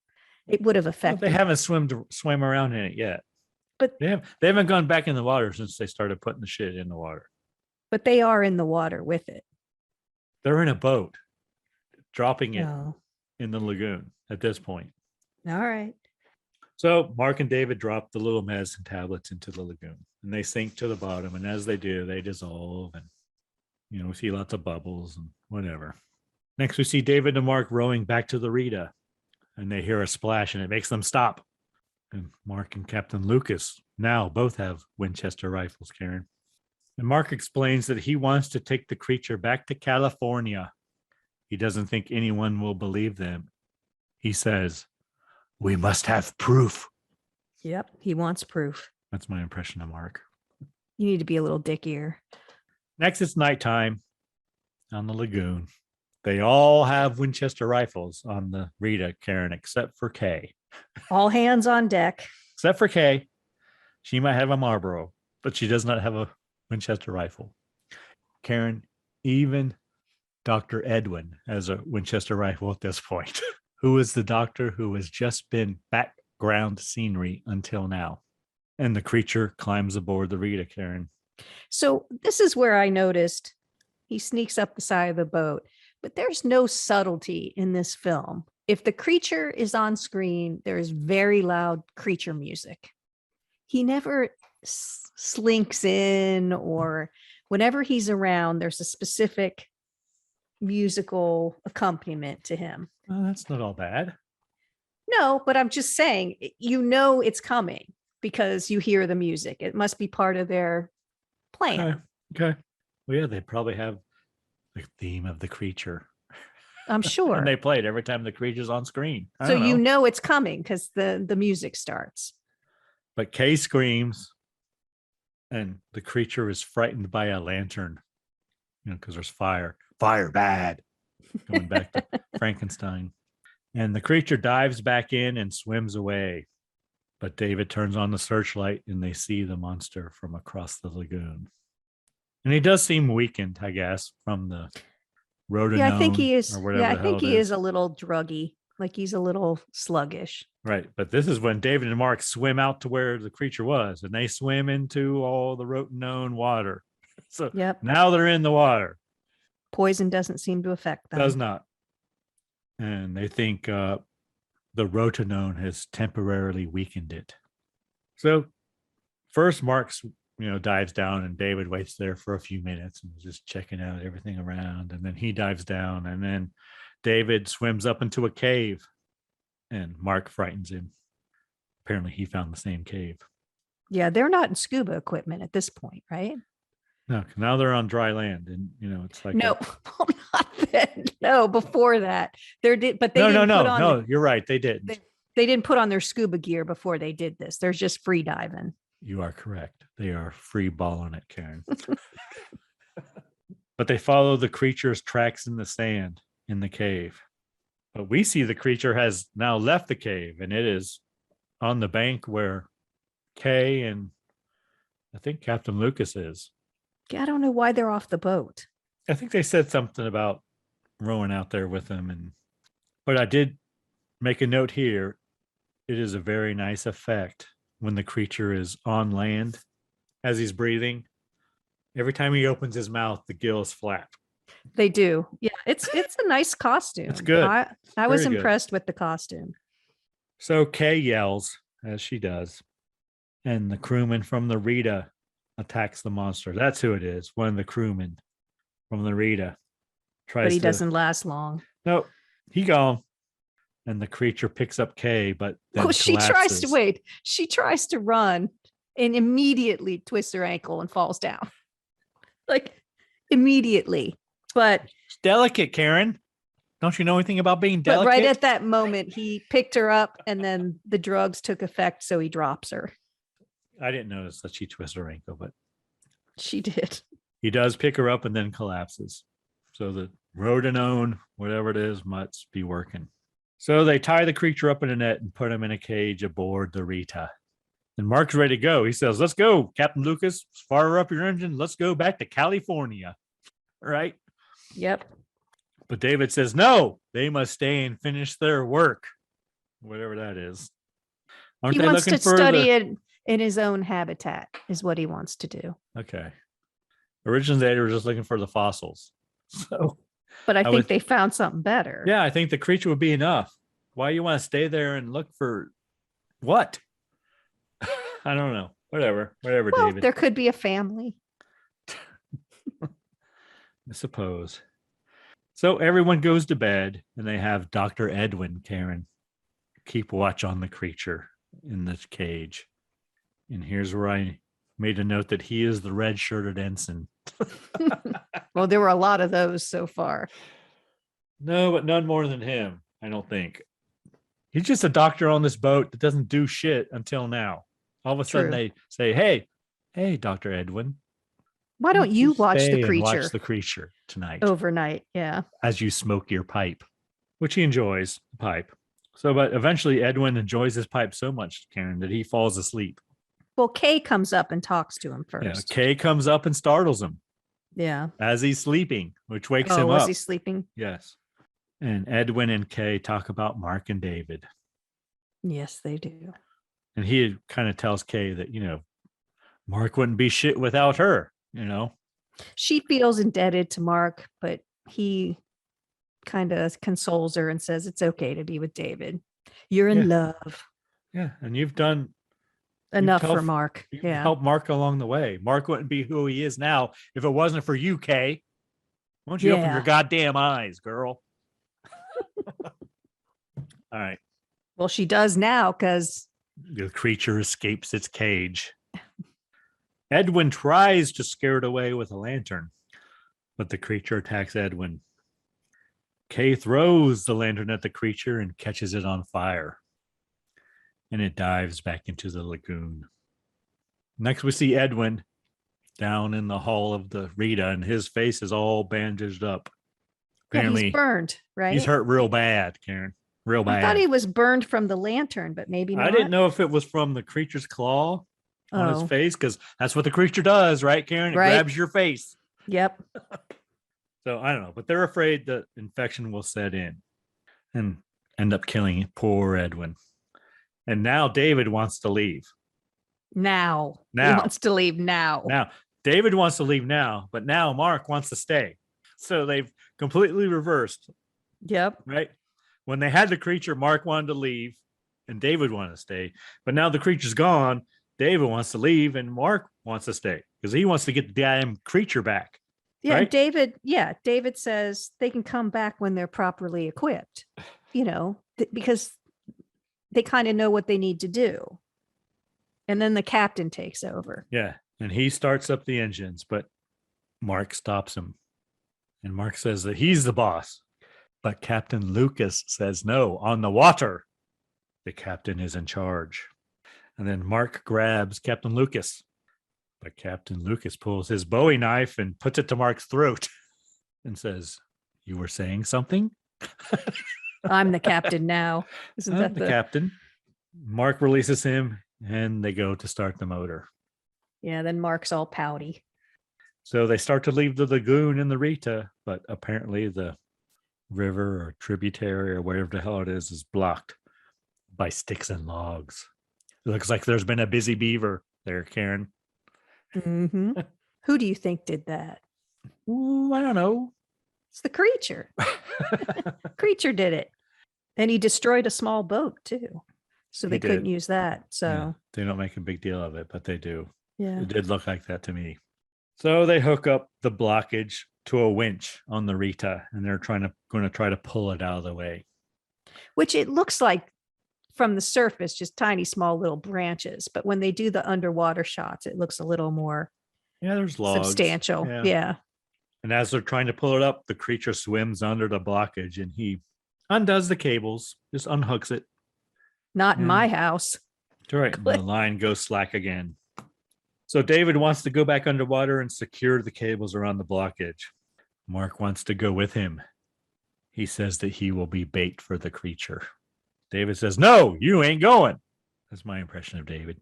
It would have Well, affected. they haven't swam around in it yet. But They haven't gone back in the water since they started putting the shit in the water. but they are in the water with it. They're in a boat, dropping it Oh, in the lagoon at this point. all right. So Mark and David drop the little medicine tablets into the lagoon, and they sink to the bottom. And as they do, they dissolve, and we see lots of bubbles and whatever. Next, we see David and Mark rowing back to the Rita, and they hear a splash, and it makes them stop. And Mark and Captain Lucas now both have Winchester rifles, Karen. And Mark explains that he wants to take the creature back to California. He doesn't think anyone will believe them. He says, "We must have proof." Yep. He wants proof. That's my impression of Mark. You need to be a little dickier. Next, it's nighttime on the lagoon. They all have Winchester rifles on the Rita, Karen, except for Kay. All hands on deck. Except for Kay. She might have a Marlboro, but she does not have a Winchester rifle. Karen, even Dr. Edwin has a Winchester rifle at this point. Who is the doctor who has just been background scenery until now? And the creature climbs aboard the Rita, Karen. So this is where I noticed he sneaks up the side of the boat, but there's no subtlety in this film. If the creature is on screen, there is very loud creature music. He never slinks in, or whenever he's around, there's a specific musical accompaniment to him. Oh, that's not all bad. No, but I'm just saying, it's coming because you hear the music. It must be part of their plan. Okay. Well, yeah, they probably have the theme of the creature. I'm sure. And they play it every time the creature's on screen. So it's coming because the music starts. But Kay screams, and the creature is frightened by a lantern, because there's fire. Fire bad. Going back to Frankenstein. And the creature dives back in and swims away. But David turns on the searchlight, and they see the monster from across the lagoon. And he does seem weakened, I guess, from the rodenone. Yeah, I think he is. Or whatever Yeah, I the hell think it he is a little druggy. Like he's a little sluggish. Right. But this is when David and Mark swim out to where the creature was, and they swim into all the rotenone water. So now they're in the water. Poison doesn't seem to affect them. Does not. And they think the rotenone has temporarily weakened it. So first Mark's, dives down, and David waits there for a few minutes and is just checking out everything around. And then he dives down, and then David swims up into a cave, and Mark frightens him. Apparently he found the same cave. Yeah, they're not in scuba equipment at this point, right? No, now they're on dry land, and it's like no, not then. No, before that, but they no. You're right, they didn't. They didn't put on their scuba gear before they did this. They're just free diving. You are correct. They are free balling it, Karen. But they follow the creature's tracks in the sand in the cave. But we see the creature has now left the cave, and it is on the bank where Kay and I think Captain Lucas is. I don't know why they're off the boat. I think they said something about rowing out there with them. But I did make a note here. It is a very nice effect when the creature is on land as he's breathing. Every time he opens his mouth, the gills flap. They do. Yeah, it's a nice costume. It's good. I was impressed with the costume. So Kay yells, as she does, and the crewman from the Rita attacks the monster. That's who it is. One of the crewmen from the Rita tries to... But he doesn't last long. No, he gone. And the creature picks up Kay, but then she tries to run and immediately twists her ankle and falls down. Like immediately. But it's delicate, Karen. Don't you know anything about being delicate? But right at that moment, he picked her up, and then the drugs took effect, so he drops her. I didn't notice that she twisted her ankle, but she did. He does pick her up and then collapses. So the Rhodonone, whatever it is, must be working. So they tie the creature up in a net and put him in a cage aboard the Rita. And Mark's ready to go. He says, "Let's go, Captain Lucas. Fire up your engine. Let's go back to California." Right? Yep. But David says, "No, they must stay and finish their work." Whatever that is. Aren't He they wants looking to for study it in his own habitat, is what he wants to do. Okay. Originally, they were just looking for the fossils. So, but I think they found something better. Yeah, I think the creature would be enough. Why you want to stay there and look for what? I don't know. Whatever, well, David. There could be a family. I suppose. So everyone goes to bed, and they have Dr. Edwin, Karen, keep watch on the creature in the cage. And here's where I made a note that he is the red-shirted ensign. Well, there were a lot of those so far. No, but none more than him, I don't think. He's just a doctor on this boat that doesn't do shit until now. All of a sudden they say, hey, Dr. Edwin. Why don't you watch the creature? Watch the creature tonight. Overnight, yeah. As you smoke your pipe, which he enjoys, the pipe. So, but eventually Edwin enjoys his pipe so much, Karen, that he falls asleep. Well, Kay comes up and talks to him first. Yeah, Kay comes up and startles him. Yeah. As he's sleeping, which wakes him up. Oh, was he sleeping? Yes. And Edwin and Kay talk about Mark and David. Yes, they do. And he kind of tells Kay that, Mark wouldn't be shit without her, She feels indebted to Mark, but he kind of consoles her and says it's okay to be with David. You're in love. Yeah. And you've done enough for Mark. Yeah. Help Mark along the way. Mark wouldn't be who he is now if it wasn't for you, Kay. Why don't you open your goddamn eyes, girl? All right. Well, she does now because the creature escapes its cage. Edwin tries to scare it away with a lantern, but the creature attacks Edwin. Kay throws the lantern at the creature and catches it on fire. And it dives back into the lagoon. Next, we see Edwin down in the hull of the Rita, and his face is all bandaged up. Apparently, he's burned, right? He's hurt real bad, Karen. Real bad. I thought he was burned from the lantern, but maybe not. I didn't know if it was from the creature's claw on his face, because that's what the creature does, right, Karen? It grabs your face. Yep. So I don't know, but they're afraid that infection will set in and end up killing poor Edwin. And now David wants to leave. Now. He wants to leave now. Now. David wants to leave now, but now Mark wants to stay. So they've completely reversed. Yep. Right? When they had the creature, Mark wanted to leave and David wanted to stay. But now the creature's gone. David wants to leave and Mark wants to stay because he wants to get the damn creature back. Yeah, right? David says they can come back when they're properly equipped, because they kind of know what they need to do. And then the captain takes over. Yeah. And he starts up the engines, but Mark stops him. And Mark says that he's the boss. But Captain Lucas says, no, on the water, the captain is in charge. And then Mark grabs Captain Lucas. But Captain Lucas pulls his Bowie knife and puts it to Mark's throat and says, you were saying something? I'm the captain now. Isn't that the captain? Mark releases him and they go to start the motor. Yeah, then Mark's all pouty. So they start to leave the lagoon in the Rita, but apparently the river or tributary or whatever the hell it is blocked by sticks and logs. It looks like there's been a busy beaver there, Karen. Mm-hmm. Who do you think did that? Ooh, I don't know. It's the creature. Creature did it. And he destroyed a small boat too. So they couldn't use that. So yeah, they don't make a big deal of it, but they do. Yeah. It did look like that to me. So they hook up the blockage to a winch on the Rita, and they're going to try to pull it out of the way. Which it looks like from the surface, just tiny, small little branches. But when they do the underwater shots, it looks a little more there's logs. Substantial. Yeah. And as they're trying to pull it up, the creature swims under the blockage and he undoes the cables, just unhooks it. Not in my house. That's right. The line goes slack again. So David wants to go back underwater and secure the cables around the blockage. Mark wants to go with him. He says that he will be bait for the creature. David says, "No, you ain't going." That's my impression of David.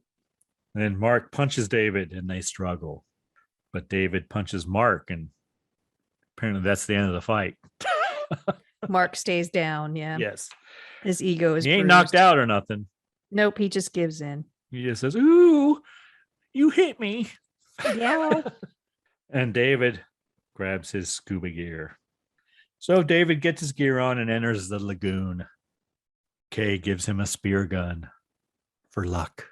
And then Mark punches David and they struggle. But David punches Mark, and apparently that's the end of the fight. Mark stays down. Yeah. Yes. His ego is He ain't bruised. knocked out or nothing. Nope. He just gives in. He just says, "Ooh, you hit me." Yeah. And David grabs his scuba gear. So David gets his gear on and enters the lagoon. Kay gives him a spear gun for luck.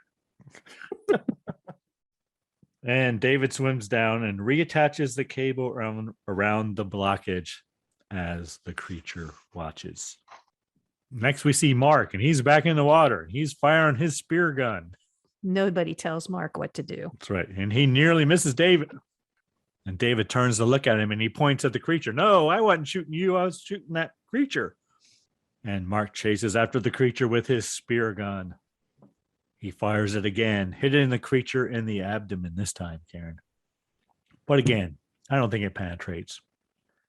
And David swims down and reattaches the cable around the blockage as the creature watches. Next, we see Mark, and he's back in the water. He's firing his spear gun. Nobody tells Mark what to do. That's right. And he nearly misses David. And David turns to look at him, and he points at the creature. "No, I wasn't shooting you. I was shooting that creature." And Mark chases after the creature with his spear gun. He fires it again, hitting the creature in the abdomen this time, Karen. But again, I don't think it penetrates.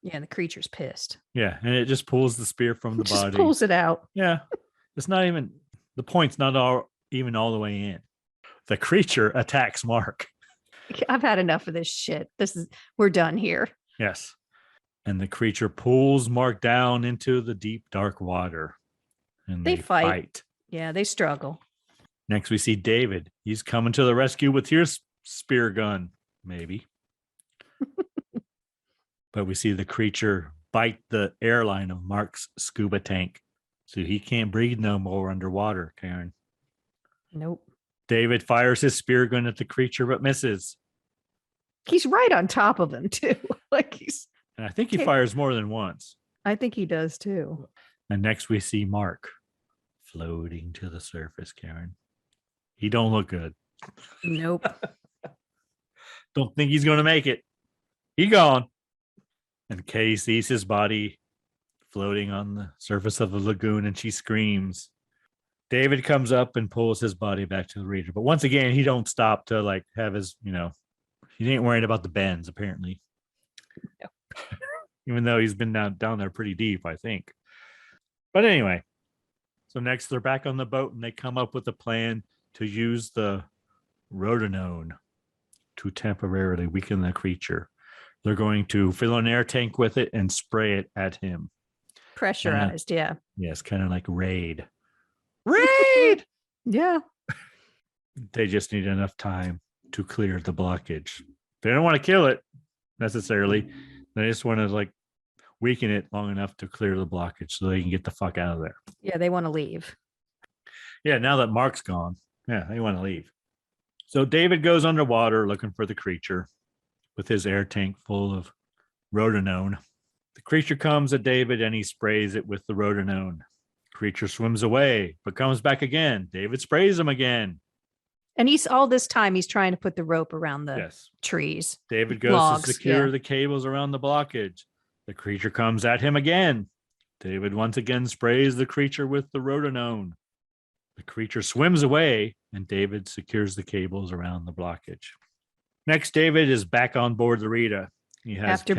Yeah, the creature's pissed. Yeah, and it just pulls the spear from the Just body. pulls it out. Yeah, it's not even, the point's not even all the way in. The creature attacks Mark. I've had enough of this shit. We're done here. Yes. And the creature pulls Mark down into the deep, dark water. And They they fight. Yeah, they struggle. Next, we see David. He's coming to the rescue with his spear gun, maybe. But we see the creature bite the airline of Mark's scuba tank. So he can't breathe no more underwater, Karen. Nope. David fires his spear gun at the creature, but misses. He's right on top of him, too. And I think he fires more than once. I think he does, too. And next we see Mark floating to the surface, Karen. He don't look good. Nope. Don't think he's going to make it. He gone. And Kay sees his body floating on the surface of the lagoon, and she screams. David comes up and pulls his body back to the reader. But once again, he don't stop to have his, he ain't worried about the bends, apparently. No. Even though he's been down there pretty deep, I think. But anyway, so next they're back on the boat, and they come up with a plan to use the rotenone to temporarily weaken the creature. They're going to fill an air tank with it and spray it at him. Pressurized, yeah. Yes, kind of like Raid. Raid! Yeah. They just need enough time to clear the blockage. They don't want to kill it necessarily. They just want to weaken it long enough to clear the blockage so they can get the fuck out of there. Yeah, they want to leave. Yeah, now that Mark's gone, they want to leave. So David goes underwater looking for the creature with his air tank full of rotenone. The creature comes at David and he sprays it with the rotenone. Creature swims away, but comes back again. David sprays him again. And all this time he's trying to put the rope around the trees. David goes to secure the cables around the blockage. The creature comes at him again. David once again sprays the creature with the rotenone. The creature swims away, and David secures the cables around the blockage. Next, David is back on board the Rita. He has after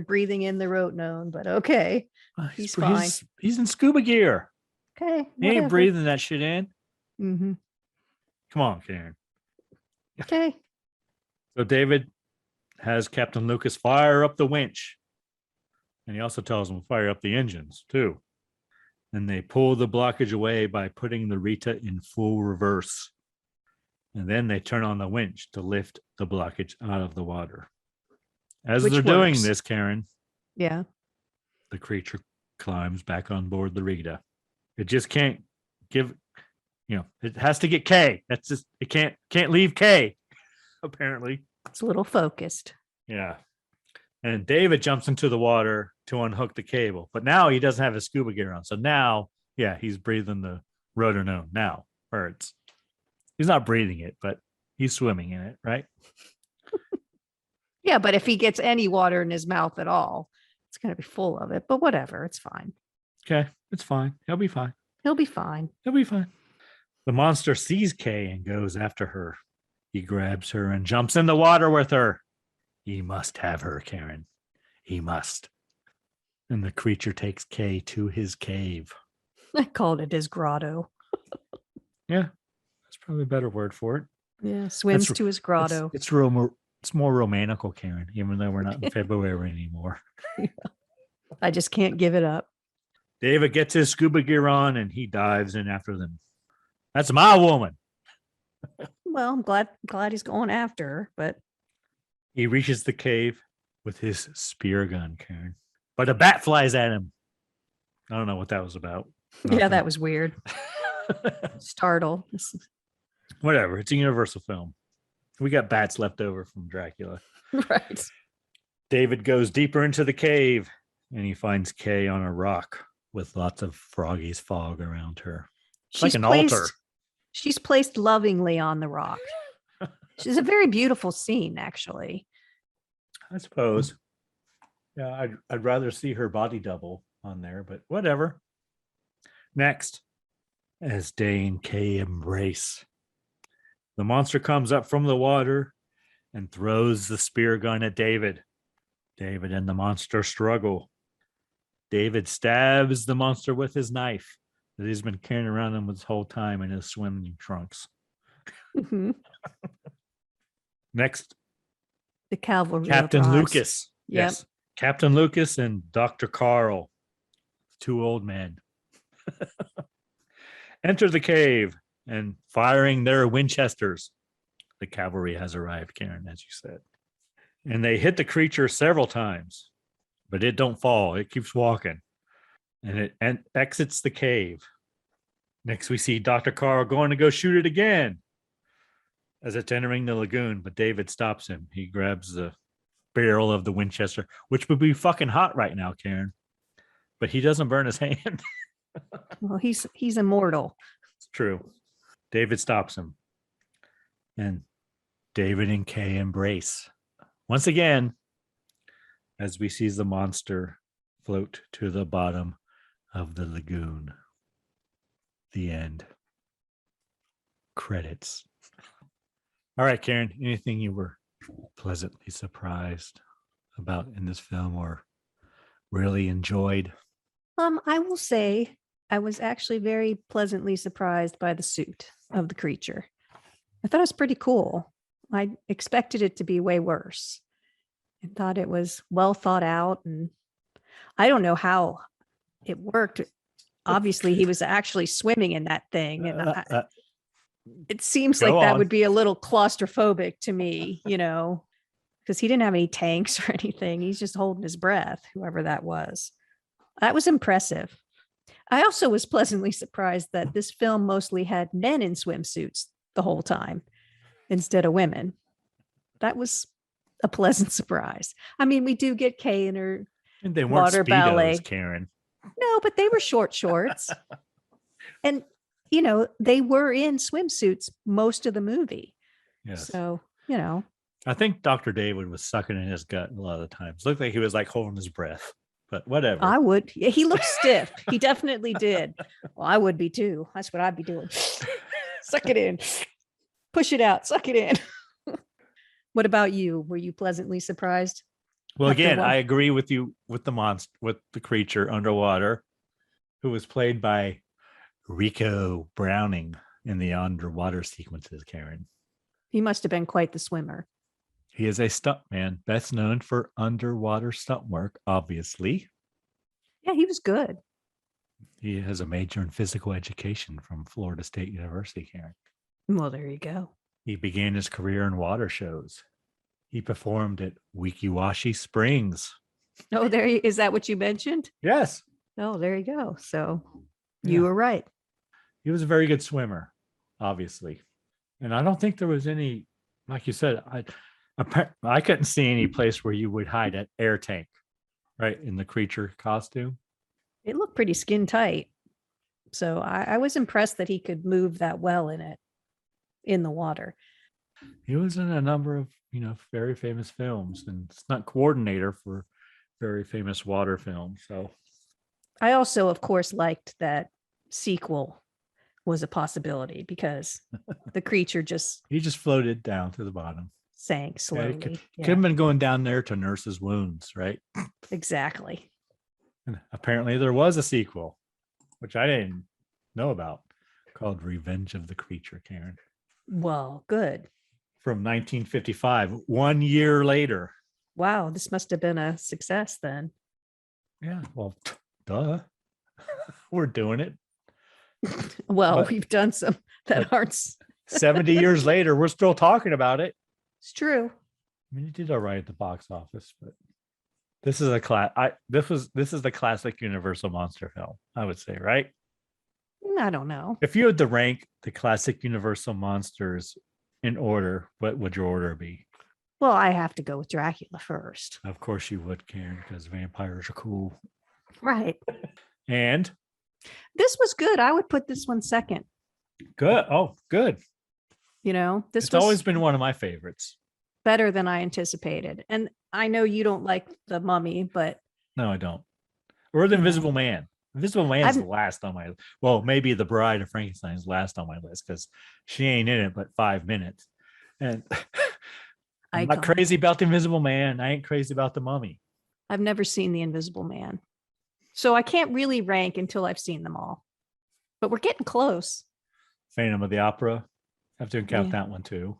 breathing in the rotenone, but okay. He's fine. He's in scuba gear. Okay. He ain't breathing that shit in. Mm-hmm. Come on, Karen. Okay. So David has Captain Lucas fire up the winch. And he also tells him to fire up the engines, too. And they pull the blockage away by putting the Rita in full reverse. And then they turn on the winch to lift the blockage out of the water. As they're doing this, Karen, the creature climbs back on board the Rita. It just can't give, it has to get K. That's just, it can't leave K, apparently. It's a little focused. Yeah. And David jumps into the water to unhook the cable, but now he doesn't have his scuba gear on. So now, he's breathing the rotenone now, hurts. He's not breathing it, but he's swimming in it, right? Yeah, but if he gets any water in his mouth at all, it's going to be full of it. But whatever, it's fine. Okay, it's fine. He'll be fine. He'll be fine. He'll be fine. The monster sees Kay and goes after her. He grabs her and jumps in the water with her. He must have her, Karen. He must. And the creature takes Kay to his cave. I called it his grotto. Yeah, that's probably a better word for it. Yeah, swims to his grotto. It's more romantical, Karen, even though we're not in February anymore. Yeah. I just can't give it up. David gets his scuba gear on and he dives in after them. That's my woman. Well, I'm glad he's going after her, but he reaches the cave with his spear gun, Karen. But a bat flies at him. I don't know what that was about. Nothing. Yeah, that was weird. Startle. Whatever. It's a Universal film. We got bats left over from Dracula. Right. David goes deeper into the cave and he finds Kay on a rock with lots of Froggy's fog around her. It's like an altar. She's placed lovingly on the rock. She's a very beautiful scene, actually. I suppose. Yeah, I'd rather see her body double on there, but whatever. Next, as Day and Kay embrace, the monster comes up from the water and throws the spear gun at David. David and the monster struggle. David stabs the monster with his knife that he's been carrying around him this whole time in his swimming trunks. Mm-hmm. Next, the cavalry. Captain Lucas. Yep. Yes. Captain Lucas and Dr. Carl, two old men, enter the cave and firing their Winchesters. The cavalry has arrived, Karen, as you said. And they hit the creature several times, but it don't fall. It keeps walking. And it exits the cave. Next, we see Dr. Carl going to go shoot it again as it's entering the lagoon, but David stops him. He grabs the barrel of the Winchester, which would be fucking hot right now, Karen. But he doesn't burn his hand. Well, he's immortal. It's true. David stops him. And David and Kay embrace. Once again, as we see the monster float to the bottom of the lagoon. The end. Credits. All right, Karen, anything you were pleasantly surprised about in this film or really enjoyed? I will say I was actually very pleasantly surprised by the suit of the creature. I thought it was pretty cool. I expected it to be way worse. I thought it was well thought out, and I don't know how it worked. Obviously, he was actually swimming in that thing, and it seems like that would be a little claustrophobic to me, because he didn't have any tanks or anything. He's just holding his breath, whoever that was. That was impressive. I also was pleasantly surprised that this film mostly had men in swimsuits the whole time instead of women. That was a pleasant surprise. I mean, we do get Kay in her and they weren't water Speedos, ballet. Karen. No, but they were short shorts. And, they were in swimsuits most of the movie. Yes. So, I think Dr. David was sucking in his gut a lot of the times. Looked like he was like holding his breath, but whatever. I would. Yeah, he looked stiff. He definitely did. Well, I would be too. That's what I'd be doing. Suck it in. Push it out. Suck it in. What about you? Were you pleasantly surprised? Well, again, I agree with you with the monster, with the creature underwater, who was played by Rico Browning in the underwater sequences, Karen. He must have been quite the swimmer. He is a stuntman, best known for underwater stunt work, obviously. Yeah, he was good. He has a major in physical education from Florida State University, Karen. Well, there you go. He began his career in water shows. He performed at Wikiwashi Springs. Oh, is that what you mentioned? Yes. Oh, there you go. So you were right. He was a very good swimmer, obviously. And I don't think there was any, like you said, I couldn't see any place where you would hide an air tank, right, in the creature costume. It looked pretty skin tight. So I was impressed that he could move that well in the water. He was in a number of, very famous films and stunt coordinator for very famous water films. So I also, of course, liked that sequel was a possibility because the creature he just floated down to the bottom. saying Yeah, slowly. could Yeah, have been going down there to nurse his wounds, right? exactly. And apparently there was a sequel, which I didn't know about, called Revenge of the Creature, Karen, Well, good. from 1955, 1 year later. Wow, this must have been a success then. Yeah, well, duh. We're doing it. Well, But- we've done some that aren't. 70 years later, we're still talking about it. It's true. I mean, it did all right at the box office, but this is a this is the classic Universal monster film, I would say, right? I don't know. If you had to rank the classic Universal monsters in order, what would your order be? Well, I have to go with Dracula first. Of course you would, Karen, because vampires are cool. Right. And This was good. I would put this one second. good. Oh, good. This It's was always been one of my favorites. better than I anticipated. And I know you don't like the Mummy, but No, I don't. Or the Invisible Man. Invisible Man's I'm- the last on my, well, maybe the Bride of Frankenstein's last on my list because she ain't in it but 5 minutes. And I'm not Icon. crazy about the Invisible Man. I ain't crazy about the Mummy. I've never seen The Invisible Man. So I can't really rank until I've seen them all. But we're getting close. Phantom of the Opera. I have to count Yeah. that one too.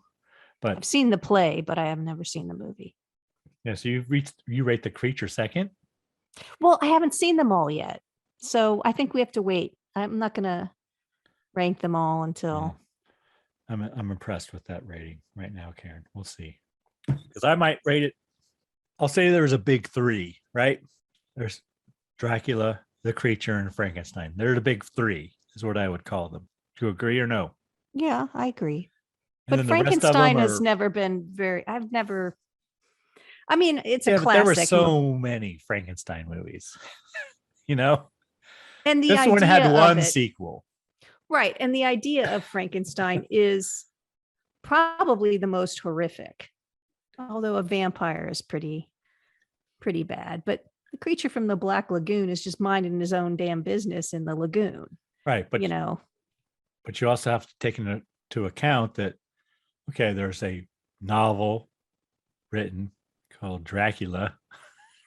But I've seen the play, but I have never seen the movie. yeah, so you rate the creature second. Well, I haven't seen them all yet. So I think we have to wait. I'm not going to rank them all until. I'm impressed with that rating right now, Karen. We'll see. Because I might rate it. I'll say there's a big three, right? There's Dracula, the creature, and Frankenstein. They're the big three, is what I would call them. Do you agree or no? Yeah, I agree. And But then the rest of Frankenstein them has are- never been very. I've never. I mean, it's yeah, a but there were classic. so many Frankenstein movies. And the This idea one had of one it, sequel. right? And the idea of Frankenstein is probably the most horrific, although a vampire is pretty bad. But the creature from the Black Lagoon is just minding his own damn business in the lagoon. Right. But But you also have to take into account that, okay, there's a novel written called Dracula,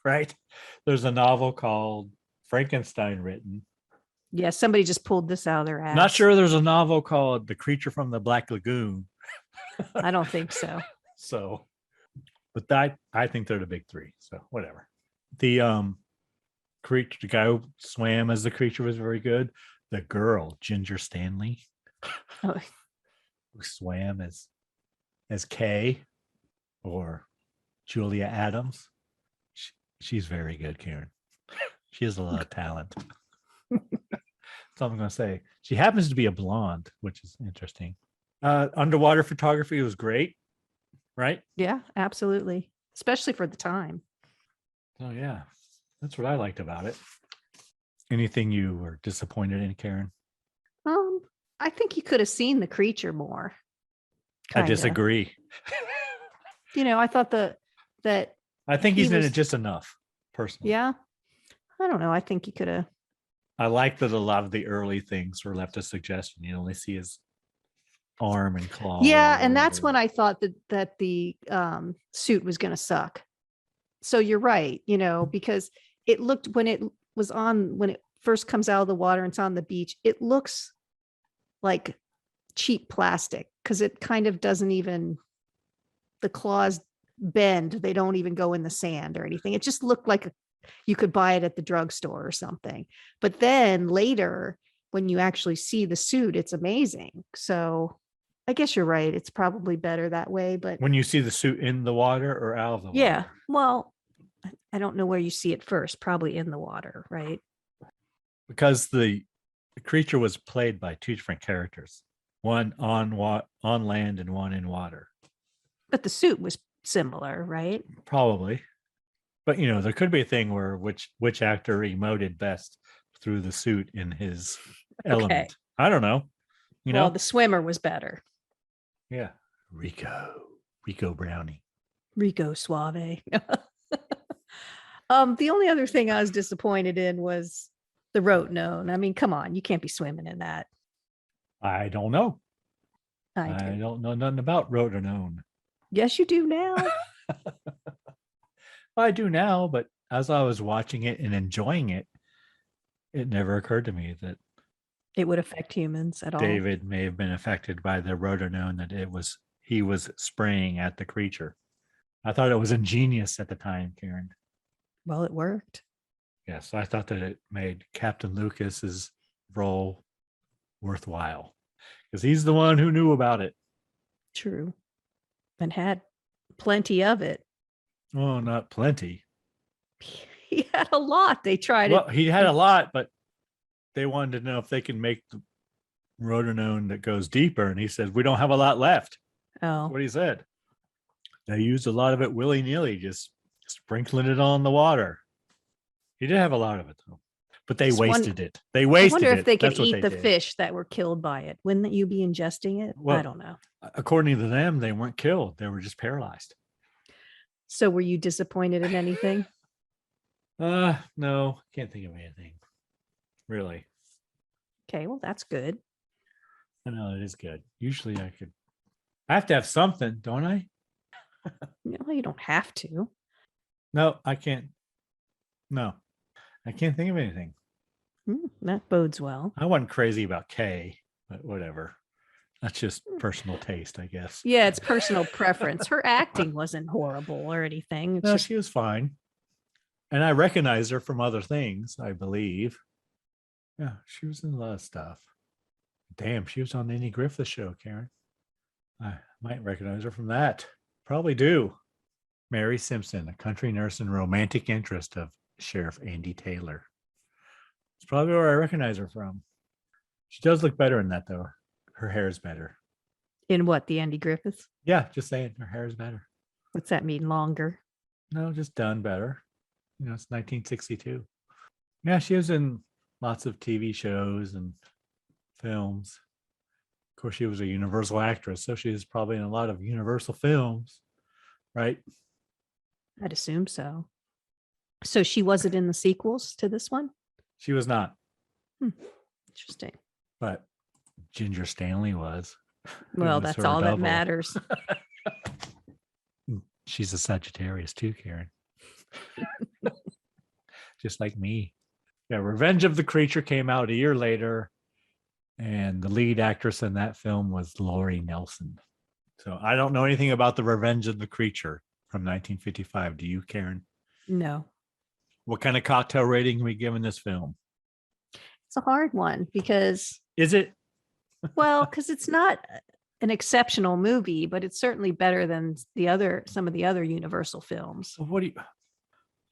right? There's a novel called Frankenstein written. yeah, somebody just pulled this out of their ass. Not sure there's a novel called The Creature from the Black Lagoon. I don't think so. So, but I think they're the big three. So whatever. The creature, the guy who swam as the creature was very good. The girl, Ginger Stanley, Oh, who swam as Kay or Julia Adams. She's very good, Karen. She has a lot of talent. That's all I'm going to say. She happens to be a blonde, which is interesting. Underwater photography was great, right? yeah, absolutely. Especially for the time. Oh, yeah. That's what I liked about it. Anything you were disappointed in, Karen? I think you could have seen the creature more. I kinda. disagree. I thought that I think He he's in was- it just enough, personally. yeah. I don't know. I think you could have. I like that a lot of the early things were left a suggestion. You only see his arm and claw. Yeah, or and that's when whatever. I thought that the suit was going to suck. So you're right, because it looked when it first comes out of the water and it's on the beach, it looks like cheap plastic because it kind of doesn't even, the claws bend, they don't even go in the sand or anything. It just looked like you could buy it at the drugstore or something. But then later, when you actually see the suit, it's amazing. So I guess you're right. It's probably better that way. But When you see the suit in the water or out of the water? yeah, well, I don't know where you see it first, probably in the water, right? Because the creature was played by two different characters, one on land and one in water. But the suit was similar, right? Probably. But there could be a thing where which actor emoted best through the suit in his element. I don't know. Well, the swimmer was better. Yeah. Rico Brownie. Rico Suave. The only other thing I was disappointed in was the Rotenone. I mean, come on, you can't be swimming in that. I don't know. I I do. don't know nothing about Rotenone. Yes, you do now. I do now, but as I was watching it and enjoying it, it never occurred to me that It would affect humans at all. David may have been affected by the rotenone that he was spraying at the creature. I thought it was ingenious at the time, Karen. Well, it worked. Yes, I thought that it made Captain Lucas's role worthwhile because he's the one who knew about it. True. And had plenty of it. Oh, not plenty. He had a lot. They tried Well, it. he had a lot, but they wanted to know if they can make the rotenone that goes deeper. And he said, we don't have a lot left. Oh, That's what he said. They used a lot of it willy-nilly, just sprinkling it on the water. He did have a lot of it, though. But they wasted it. They wasted it. I wonder if they could That's what eat they the did. fish that were killed by it. Wouldn't you be ingesting it? Well, I don't know. According to them, they weren't killed. They were just paralyzed. So were you disappointed in anything? No, can't think of anything. Really. Okay, well, that's good. I know it is good. Usually I have to have something, don't I? No, you don't have to. No, I can't. No, I can't think of anything. That bodes well. I wasn't crazy about Kay, but whatever. That's just personal taste, I guess. Yeah, it's personal preference. Her acting wasn't horrible or anything. It's No, just, she was fine. And I recognize her from other things, I believe. Yeah, she was in a lot of stuff. Damn, she was on Andy Griffith's show, Karen. I might recognize her from that. Probably do. Mary Simpson, a country nurse and romantic interest of Sheriff Andy Taylor. It's probably where I recognize her from. She does look better in that, though. Her hair is better. in what, the Andy Griffiths? Yeah, just saying, her hair is better. What's that mean? Longer? No, just done better. You know, it's 1962. Yeah, she was in lots of TV shows and films. Of course, she was a Universal actress, so she was probably in a lot of Universal films, right? I'd assume so. So she wasn't in the sequels to this one? She was not, Interesting. but Ginger Stanley was. Well, It was that's her all that double. matters. She's a Sagittarius too, Karen. Just like me. Yeah, Revenge of the Creature came out a year later, and the lead actress in that film was Laurie Nelson. So I don't know anything about the Revenge of the Creature from 1955. Do you, Karen? No. What kind of cocktail rating are we giving this film? It's a hard one because, Is it? well, because it's not an exceptional movie, but it's certainly better than some of the other Universal films. What do you?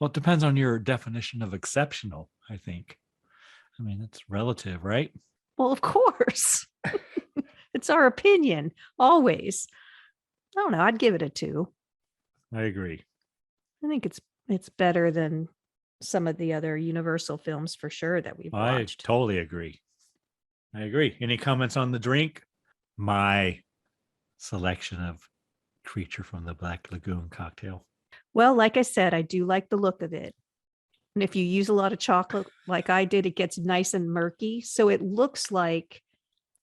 Well, it depends on your definition of exceptional, I think. I mean, it's relative, right? Well, of course. It's our opinion, always. I don't know. I'd give it a 2. I agree. I think it's better than some of the other Universal films for sure that we've I watched. totally agree. I agree. Any comments on the drink? My selection of Creature from the Black Lagoon Cocktail. Well, like I said, I do like the look of it. And if you use a lot of chocolate like I did, it gets nice and murky. So it looks like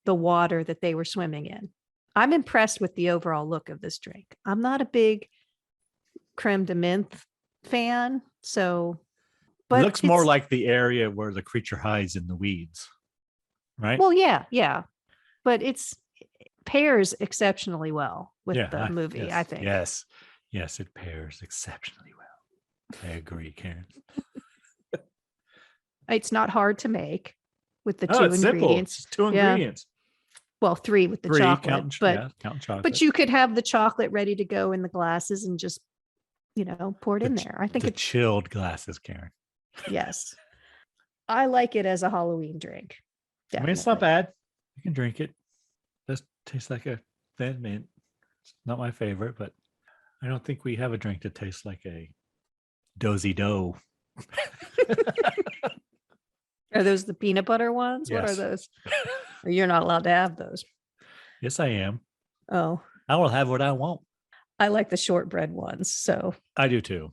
the water that they were swimming in. I'm impressed with the overall look of this drink. I'm not a big creme de menthe fan. So, but It looks more like the area where the creature hides in the weeds, right? Well, yeah. But it pairs exceptionally well with the movie, yes, I think. Yes, it pairs exceptionally well. I agree, Karen. It's not hard to make with the 2 it's ingredients. Simple. It's 2 ingredients. Well, 3 with the 3, chocolate, counting chocolate. but you could have the chocolate ready to go in the glasses and just, pour it in there. I think the it's chilled glasses, Karen. yes. I like it as a Halloween drink. I mean, it's not Definitely. bad. You can drink it. It does taste like a thin mint. It's not my favorite, but I don't think we have a drink that tastes like a dozy dough. Are those the peanut butter ones? What are Yes. those? Or you're not allowed to have those. Yes, I am. Oh, I will have what I want. I like the shortbread ones. So I do too.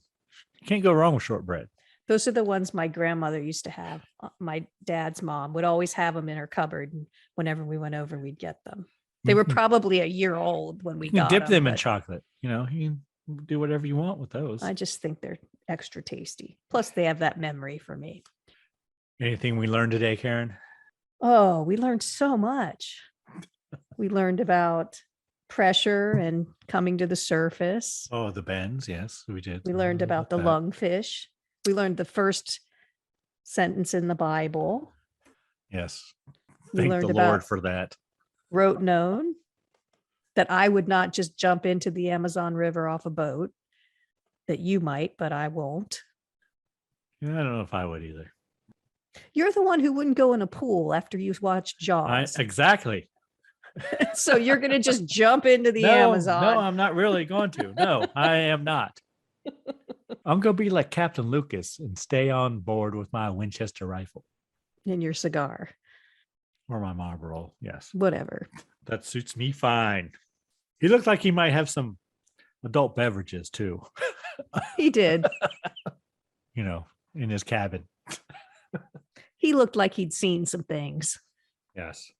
You can't go wrong with shortbread. those are the ones my grandmother used to have. My dad's mom would always have them in her cupboard. And whenever we went over, we'd get them. They were You probably a year old when we can got dip them in but chocolate. You know, you can do whatever you want with those. I just think they're extra tasty. Plus, they have that memory for me. Anything we learned today, Karen? Oh, we learned so much. We learned about pressure and coming to the surface. Oh, the bends. Yes, we did. We learned about the that. lungfish. We learned the first sentence in the Bible. Yes. We Thank learned the Lord about for that. rote known, that I would not just jump into the Amazon River off a boat, that you might, but I won't. Yeah, I don't know if I would either. You're the one who wouldn't go in a pool after you watched Jaws. Exactly. So you're going to just jump into the Amazon. No, I'm not really going to. No, I am not. I'm going to be like Captain Lucas and stay on board with my Winchester rifle In your cigar. or my Marlboro. Yes. Whatever. That suits me fine. He looked like he might have some adult beverages too, He did. you know, in his cabin. He looked like he'd seen some things. Yes.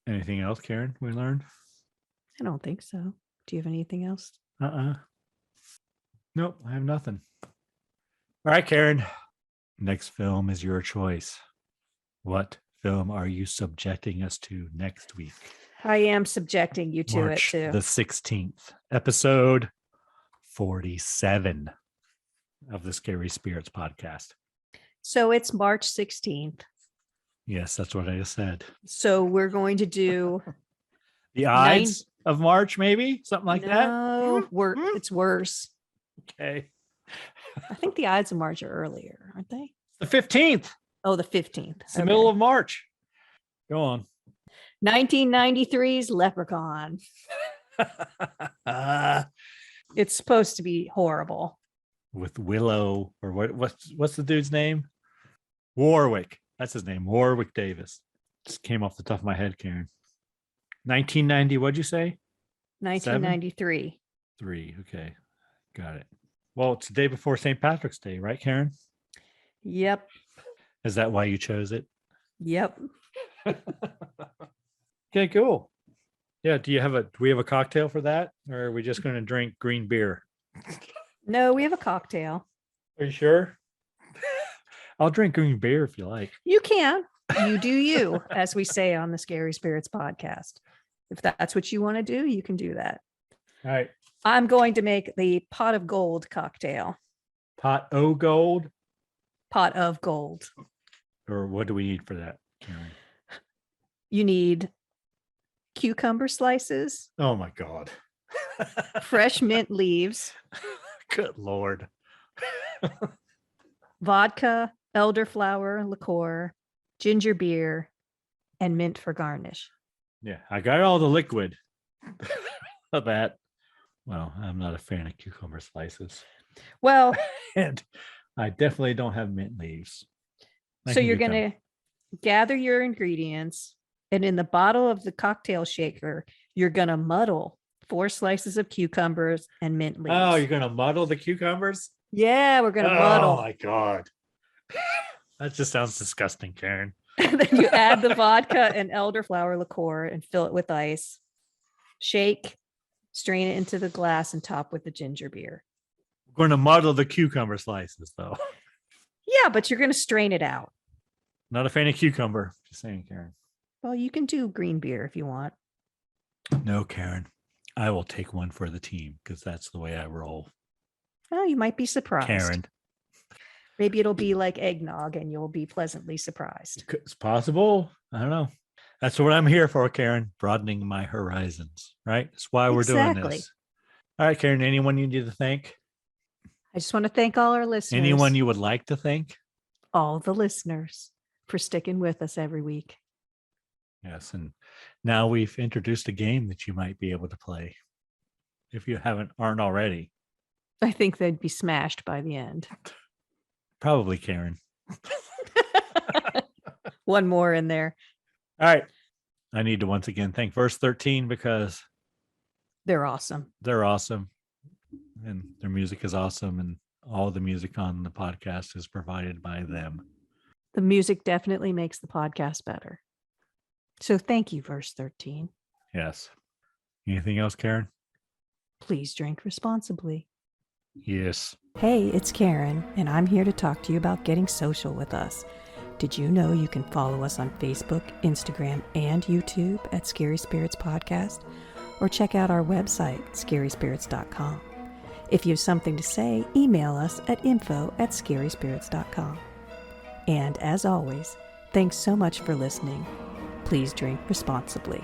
Anything else, Karen, we learned? I don't think so. Do you have anything else? Nope, I have nothing. All right, Karen. Next film is your choice. What film are you subjecting us to next week? I am subjecting you to March it too. the 16th, episode 47 of the Scary Spirits podcast. So it's March 16th. Yes, that's what I just said. So we're going to do The Ides of March, maybe something like that. No, it's worse. Okay. I think the Ides of March are earlier, aren't they? The 15th. Oh, the 15th. It's the middle of March. Go on. 1993's Leprechaun. It's supposed to be horrible. With Willow, or what's the dude's name? Warwick. That's his name. Warwick Davis. Just came off the top of my head, Karen. 1990, what'd you say? 1993. 3. Okay. Got it. Well, it's the day before St. Patrick's Day, right, Karen? Yep. Is that why you chose it? Yep. Okay, cool. Yeah. Do we have a cocktail for that? Or are we just going to drink green beer? No, we have a cocktail. Are you sure? I'll drink green beer if you like. You can. You do you, as we say on the Scary Spirits podcast. If that's what you want to do, you can do that. All right. I'm going to make the pot of gold cocktail. Pot o' gold? Pot of gold. Or what do we need for that, Karen? You need cucumber slices, Oh my God. fresh mint leaves, Good Lord. vodka, elderflower liqueur, ginger beer, and mint for garnish. Yeah, I got all the liquid of that. Well, I'm not a fan of cucumber slices. Well, And I definitely don't have mint leaves. so you're going to gather your ingredients, and in the bottle of the cocktail shaker, you're going to muddle 4 slices of cucumbers and mint leaves. Oh, you're going to muddle the cucumbers? Yeah, we're going to Oh muddle. my God. That just sounds disgusting, Karen. And then you add the vodka and elderflower liqueur and fill it with ice. Shake, strain it into the glass, and top with the ginger beer. We're going to muddle the cucumber slices, though. Yeah, but you're going to strain it out. Not a fan of cucumber. Just saying, Karen. Well, you can do green beer if you want. No, Karen. I will take one for the team because that's the way I roll. Oh, you might be surprised. Karen. Maybe it'll be like eggnog and you'll be pleasantly surprised. It's possible. I don't know. That's what I'm here for, Karen. Broadening my horizons, right? That's why we're doing Exactly. this. All right, Karen. Anyone you need to thank? I just want to thank all our listeners. Anyone you would like to thank? All the listeners for sticking with us every week. Yes. And now we've introduced a game that you might be able to play if you aren't already. I think they'd be smashed by the end. Probably, Karen. One more in there. All right. I need to once again thank Verse 13 because They're awesome. they're awesome and their music is awesome. And all the music on the podcast is provided by them. The music definitely makes the podcast better. So thank you, Verse 13. Yes. Anything else, Karen? Please drink responsibly. Yes. Hey, it's Karen, and I'm here to talk to you about getting social with us. Did you know you can follow us on Facebook, Instagram, and YouTube at Scary Spirits Podcast? Or check out our website, scaryspirits.com. If you have something to say, email us at info@scaryspirits.com. And as always, thanks so much for listening. Please drink responsibly.